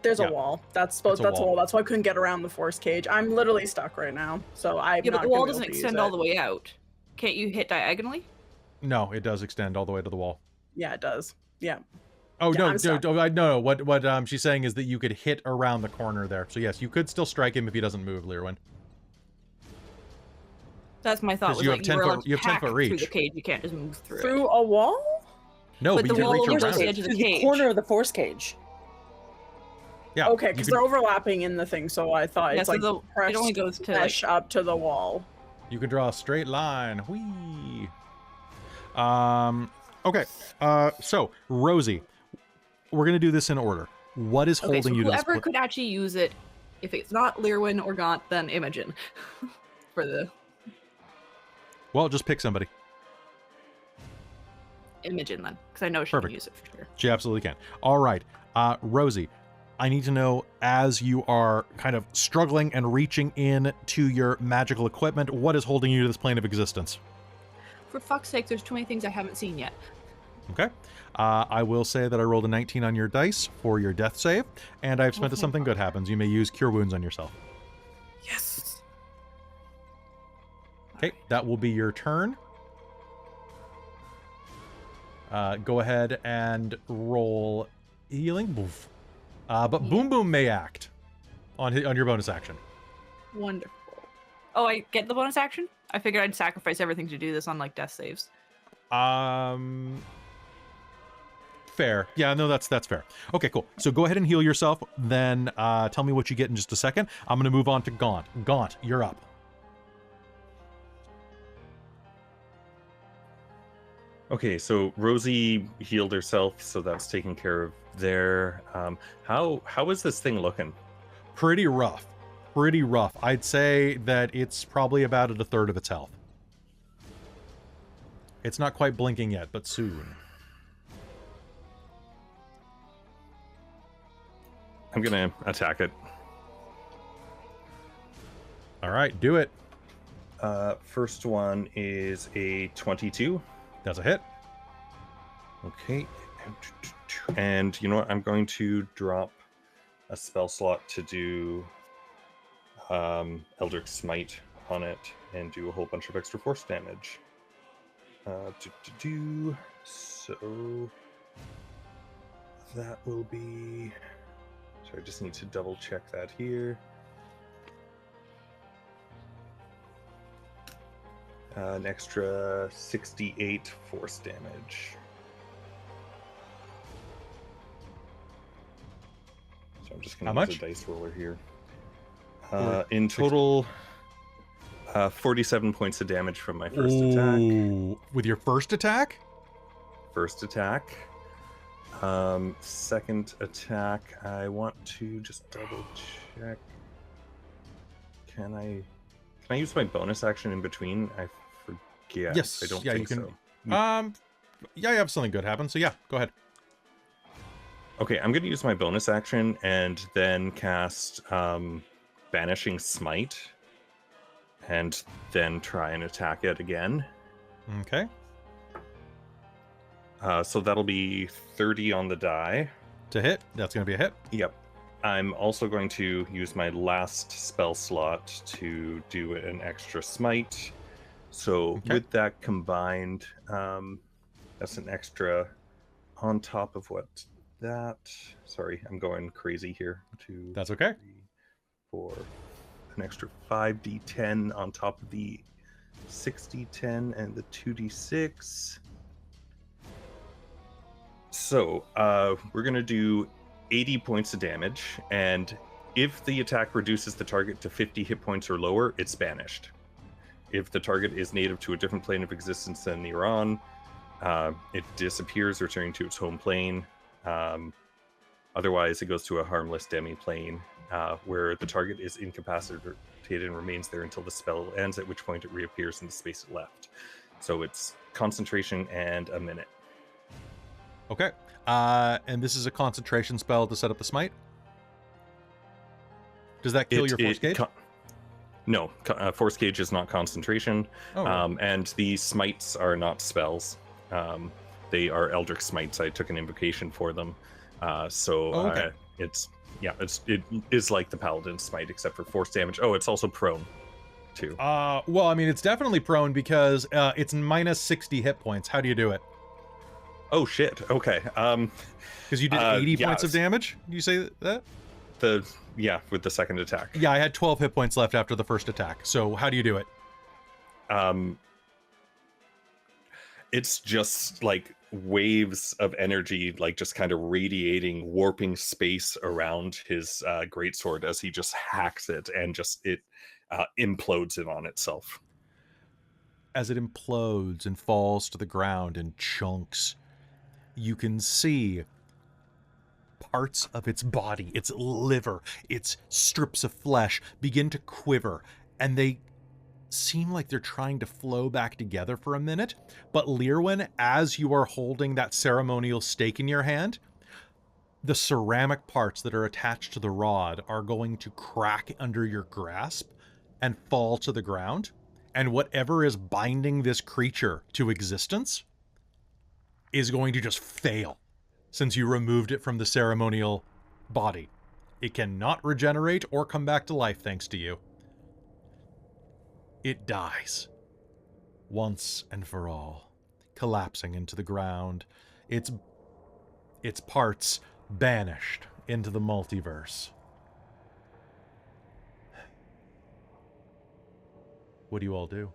there's Yeah. a wall. That's It's a a wall. wall. That's why I couldn't get around the Force Cage. I'm literally stuck right now, so I'm Yeah, not. but the wall gonna doesn't be able to extend use all it. the way out. Can't you hit diagonally? No, it does extend all the way to the wall. Yeah, it does. Yeah. Oh, Yeah, no, I'm no, stuck. no. What she's saying is that you could hit around the corner there. So, yes, you could still strike him if he doesn't move, Lir'wen. That's my thought. 'Cause Was you like have 10 were foot- allowed to you have 10 hack foot through reach. the cage. You can't just move through it. Through a wall? No, But but the you can wall reach over around the it. edge of the Through the cage. corner of the force cage. Yeah. Okay, you because can- they're overlapping in the thing, so I thought Yeah, it's so like it only goes to like, mesh up to the wall. You can draw a straight line. Whee! Okay. So, Rosie, we're going to do this in order. What is okay, holding so you to this whoever place? could actually use it, if it's not Lir'wen or Gaunt, then Imogen. For the Well, just pick somebody. Imogen then, because I know she Perfect. can use it for sure. She absolutely can. All right. Rosie, I need to know, as you are kind of struggling and reaching in to your magical equipment, what is holding you to this plane of existence? For fuck's sake, there's too many things I haven't seen yet. Okay. I will say that I rolled a 19 on your dice for your death save, and I've spent a thank something good happens. You may use cure wounds on yourself. Yes. Okay, that will be your turn. Go ahead and roll healing. Boof. But Boom Boom may act on your bonus action. Wonderful. Oh, I get the bonus action? I figured I'd sacrifice everything to do this on like death saves. Fair. Yeah, no, that's fair. Okay, cool. So go ahead and heal yourself. Then tell me what you get in just a second. I'm going to move on to Gaunt. Gaunt, you're up. Okay, so Rosie healed herself, so that's taken care of there. How is this thing looking? Pretty rough. Pretty rough. I'd say that it's probably about at a third of its health. It's not quite blinking yet, but soon. I'm gonna attack it. All right, do it. First one is a 22. That's a hit. Okay. And you know what? I'm going to drop a spell slot to do Eldritch Smite on it and do a whole bunch of extra force damage. So that will be... So I just need to double check that here. An extra 68 force damage. So I'm just How going to much? use a dice roller here. Or In total, 47 points of damage from my first attack. Ooh, with your first attack? First attack. Second attack, I want to just double check. Can I use my bonus action in between? I forget. Yes. I don't Yeah, think you can. so. Yeah, you have something good happen. So yeah, go ahead. Okay, I'm going to use my bonus action and then cast Banishing Smite, and then try and attack it again. Okay. So that'll be 30 on the die. To hit. That's going to be a hit. Yep. I'm also going to use my last spell slot to do an extra smite. So Okay. with that combined, that's an extra on top of what that. Sorry, I'm going crazy here. 2, That's okay. 3, 4, an extra 5d10 on top of the 6d10 and the 2d6. So we're going to do 80 points of damage, and if the attack reduces the target to 50 hit points or lower, it's banished. If the target is native to a different plane of existence than you're on, it disappears, returning to its home plane. Otherwise, it goes to a harmless demi-plane, where the target is incapacitated and remains there until the spell ends, at which point it reappears in the space it left. So it's concentration and a minute. Okay. And this is a concentration spell to set up the smite? Does that kill your force gauge? No, force gauge is not concentration. Oh, right. And the smites are not spells. They are Eldritch Smites. I took an invocation for them. Okay. It is like the Paladin Smite, except for force damage. Oh, it's also prone, too. Well, I mean, it's definitely prone because it's minus 60 hit points. How do you do it? Oh, shit. Okay. Because you did 80 points of damage? You say that? With the second attack. Yeah, I had 12 hit points left after the first attack. So how do you do it? It's just like waves of energy, like just kind of radiating, warping space around his greatsword as he just hacks it, and just it implodes it on itself. As it implodes and falls to the ground in chunks, you can see parts of its body, its liver, its strips of flesh begin to quiver, and they seem like they're trying to flow back together for a minute. But Lir'wen, as you are holding that ceremonial stake in your hand, the ceramic parts that are attached to the rod are going to crack under your grasp and fall to the ground. And whatever is binding this creature to existence is going to just fail, since you removed it from the ceremonial body. It cannot regenerate or come back to life thanks to you. It dies. Once and for all, collapsing into the ground, its parts banished into the multiverse. What do you all do?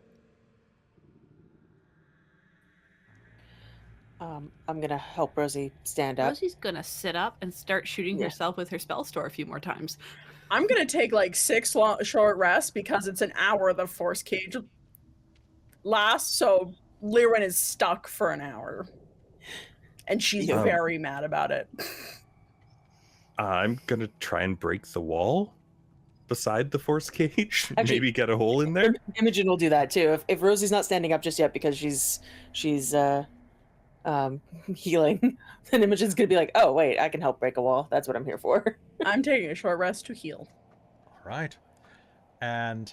I'm gonna help Rosie stand up. Rosie's gonna sit up and start shooting herself with her spell store a few more times. I'm gonna take like 6 short rests because it's an hour the force cage lasts, so Lir'wen is stuck for an hour. And she's very mad about it. I'm gonna try and break the wall beside the force cage. Actually, maybe get a hole in there. Imogen will do that too. If Rosie's not standing up just yet because she's healing, then Imogen's gonna be like, oh wait, I can help break a wall. That's what I'm here for. I'm taking a short rest to heal. All right. And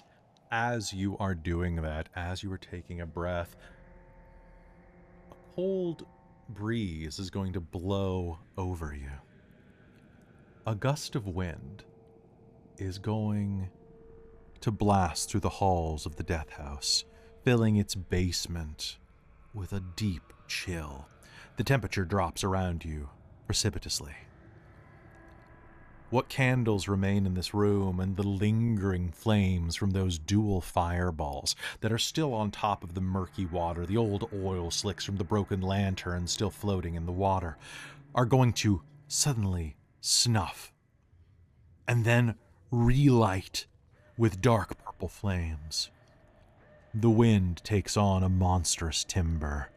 as you are doing that, as you are taking a breath, a cold breeze is going to blow over you. A gust of wind is going to blast through the halls of the death house, filling its basement with a deep chill. The temperature drops around you precipitously. What candles remain in this room, and the lingering flames from those dual fireballs that are still on top of the murky water, the old oil slicks from the broken lantern still floating in the water, are going to suddenly snuff and then relight with dark purple flames. The wind takes on a monstrous timbre.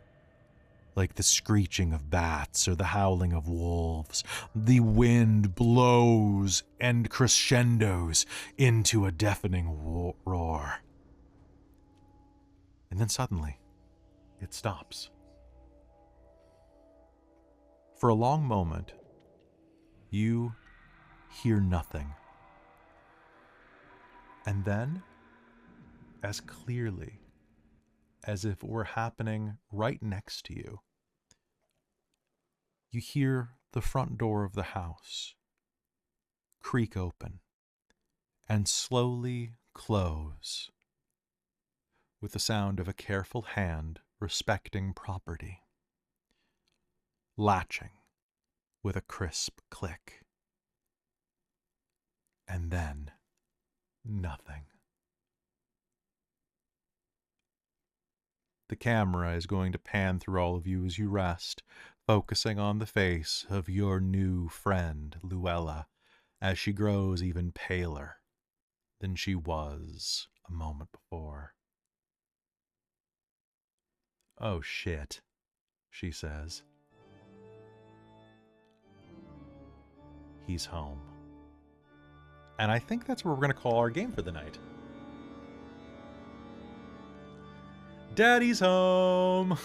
Like the screeching of bats or the howling of wolves, the wind blows and crescendos into a deafening roar. And then suddenly, it stops. For a long moment, you hear nothing. And then, as clearly as if it were happening right next to you, you hear the front door of the house creak open and slowly close with the sound of a careful hand respecting property, latching with a crisp click. And then nothing. The camera is going to pan through all of you as you rest, focusing on the face of your new friend, Luella, as she grows even paler than she was a moment before. "Oh shit," she says. "He's home." And I think that's what we're going to call our game for the night. Daddy's home.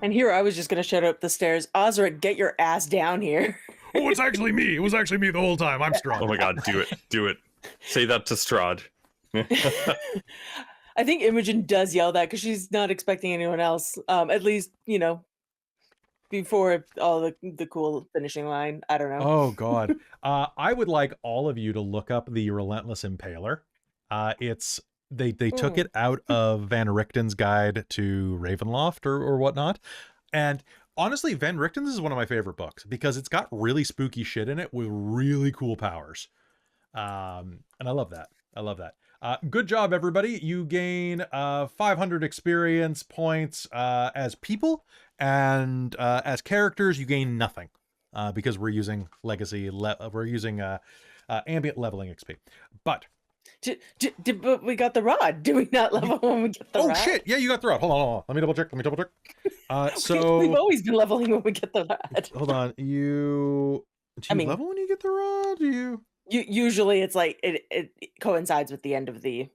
And here I was just going to shout up the stairs, Osric, get your ass down here. Oh, it's actually me. It was actually me the whole time. I'm Strahd. Oh my god, do it. Do it. Say that to Strahd. I think Imogen does yell that because she's not expecting anyone else. At least, you know, before all the cool finishing line. I don't know. Oh god. I would like all of you to look up the Relentless Impaler. It's they took it out of Van Richten's Guide to Ravenloft or whatnot. And honestly, Van Richten's is one of my favorite books because it's got really spooky shit in it with really cool powers. And I love that. I love that. Good job, everybody. You gain 500 experience points as people, and as characters, you gain nothing because we're using legacy. We're using ambient leveling XP. But but we got the rod. Do we not level when we get the rod? Oh shit! Yeah, you got the rod. Hold on. Let me double check. So we've always been leveling when we get the rod. Hold on. Do you level when you get the rod? Usually it's like it coincides with the end of the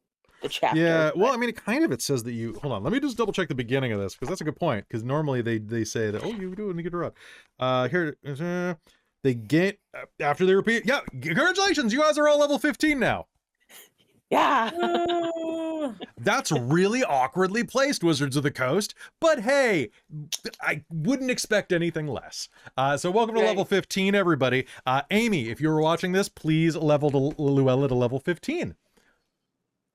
chapter. Yeah, well, I mean, it says that you... Hold on, let me just double check the beginning of this, because that's a good point, because normally they say that, oh, you do it when you get a rod. Here, they get... After they repeat... Yeah, congratulations, you guys are all level 15 now. Yeah. That's really awkwardly placed, Wizards of the Coast, but hey, I wouldn't expect anything less. So welcome to level 15, everybody. Amy, if you're watching this, please level to Luella to level 15.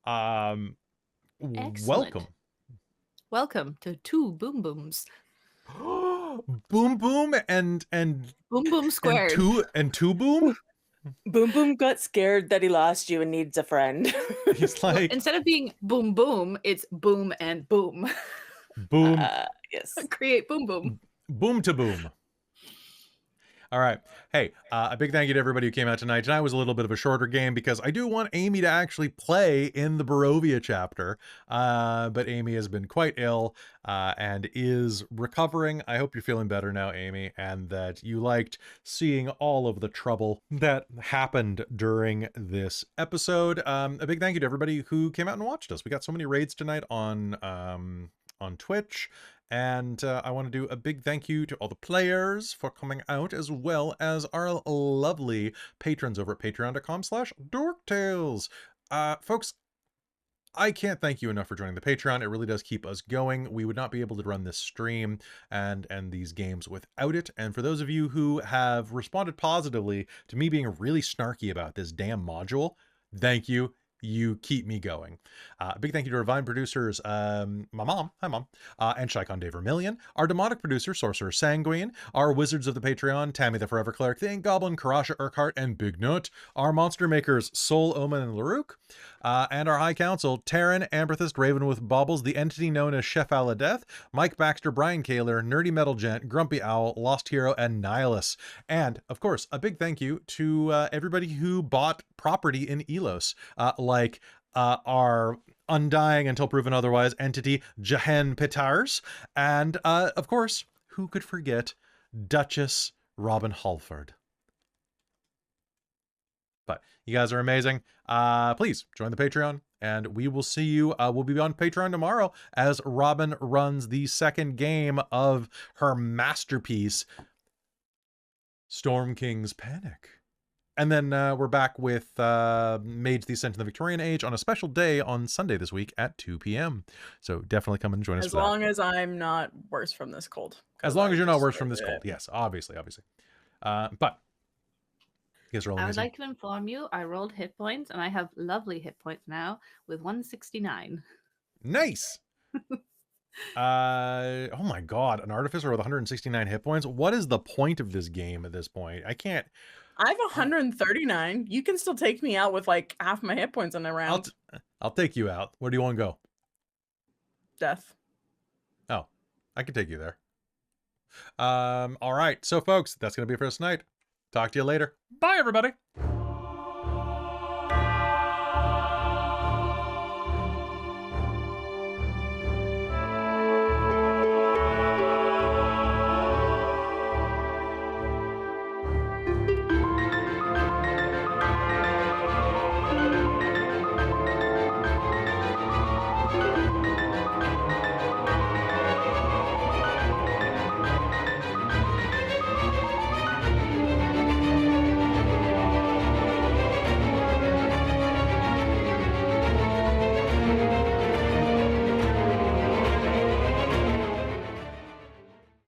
Excellent. Welcome to 2 Boom Booms. Boom Boom and Boom Boom squared. And two Boom? Boom Boom got scared that he lost you and needs a friend. He's like... Well, instead of being Boom Boom, it's Boom and Boom. Boom. Yes. Create Boom Boom. Boom to Boom. All right. Hey, a big thank you to everybody who came out tonight. Tonight was a little bit of a shorter game because I do want Amy to actually play in the Barovia chapter. But Amy has been quite ill and is recovering. I hope you're feeling better now, Amy, and that you liked seeing all of the trouble that happened during this episode. A big thank you to everybody who came out and watched us. We got so many raids tonight on Twitch. And I want to do a big thank you to all the players for coming out, as well as our lovely patrons over at patreon.com/dorktales. Folks, I can't thank you enough for joining the Patreon. It really does keep us going. We would not be able to run this stream and these games without it. And for those of you who have responded positively to me being really snarky about this damn module, thank you. You keep me going. A big thank you to our Vine producers, my mom, hi mom, and Shikon Dave Vermillion, our demonic producer, Sorcerer Sanguine, our wizards of the Patreon, Tammy the Forever Cleric, the Ink Goblin, Karasha Urquhart, and Big Nut, our monster makers, Soul, Omen, and Laruk, and our High Council, Taryn, Amberthist, Raven with Baubles, the entity known as Chef Aladeth, Mike Baxter, Brian Kaler, Nerdy Metal Gent, Grumpy Owl, Lost Hero, and Nihilus. And, of course, a big thank you to everybody who bought property in Elos, like our undying until proven otherwise entity Jahen Petars, and of course, who could forget Duchess Robin Holford. But you guys are amazing. Please join the Patreon, and we will see you. We'll be on Patreon tomorrow as Robin runs the second game of her masterpiece, Storm King's Panic. And then we're back with Mage the Ascent in the Victorian Age on a special day on Sunday this week at 2 p.m. So definitely come and join us for that. As long as I'm not worse from this cold. As long as you're not worse from this cold. Yes, obviously. But you guys are all I would amazing. like to inform you, I rolled hit points, and I have lovely hit points now with 169. Nice. Oh my god, an artificer with 169 hit points. What is the point of this game at this point? I can't. I have 139. You can still take me out with like half my hit points in a round. I'll take you out. Where do you want to go? Death. Oh, I can take you there. All right. So folks, that's going to be it for us tonight. Talk to you later. Bye, everybody.